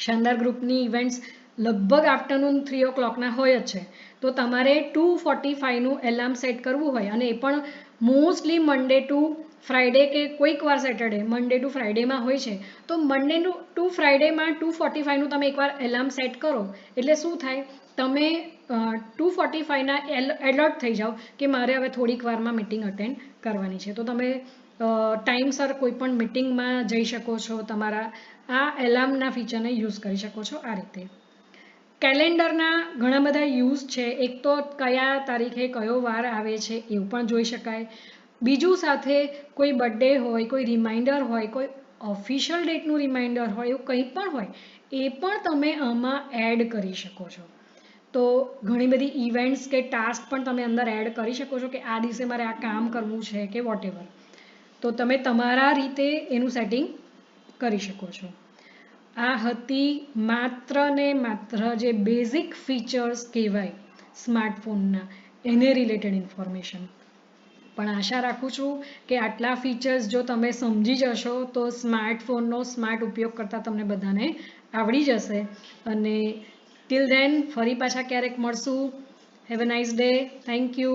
S1: શાનદાર ગ્રુપની ઇવેન્ટ્સ લગભગ આફ્ટરનૂન 3 o'clockના હોય જ છે, તો તમારે 2:45નું એલાર્મ સેટ કરવું હોય અને એ પણ મોસ્ટલી મંડે ટુ ફ્રાઈડે કે કોઈક વાર સેટરડે, મંડે ટુ ફ્રાઈડેમાં હોય છે, તો મંડે ટુ ફ્રાઈડેમાં 2:45નું તમે એકવાર એલાર્મ સેટ કરો એટલે શું થાય, તમે 2:45ના એલર્ટ થઈ જાઓ કે મારે હવે થોડીક વારમાં મિટિંગ અટેન્ડ કરવાની છે. તો તમે ટાઈમસર કોઈ પણ મિટિંગમાં જઈ શકો છો, તમારા આ એલાર્મના ફીચરને યુઝ કરી શકો છો આ રીતે. કેલેન્ડરના ઘણા બધા યુઝ છે. એક તો કયા તારીખે કયો વાર આવે છે એવું પણ જોઈ શકાય. બીજું સાથે કોઈ બર્થડે હોય, કોઈ રિમાઇન્ડર હોય, કોઈ ઓફિશિયલ ડેટનું રિમાઇન્ડર હોય, એવું કંઈ પણ હોય એ પણ તમે આમાં એડ કરી શકો છો. તો ઘણી બધી ઇવેન્ટ્સ કે ટાસ્ક પણ તમે અંદર એડ કરી શકો છો કે આ દિવસે મારે આ કામ કરવું છે કે વોટેવર. તો તમે તમારા રીતે એનું સેટિંગ કરી શકો છો. આ હતી માત્ર ને માત્ર જે બેઝિક ફીચર્સ કહેવાય સ્માર્ટફોનના, એને રિલેટેડ ઇન્ફોર્મેશન. પણ આશા રાખું છું કે આટલા ફીચર્સ જો તમે સમજી જશો તો સ્માર્ટફોનનો સ્માર્ટ ઉપયોગ કરતાં તમને બધાને આવડી જશે. અને ટિલ ધેન ફરી પાછા ક્યારેક મળશું. Have a nice day. Thank you.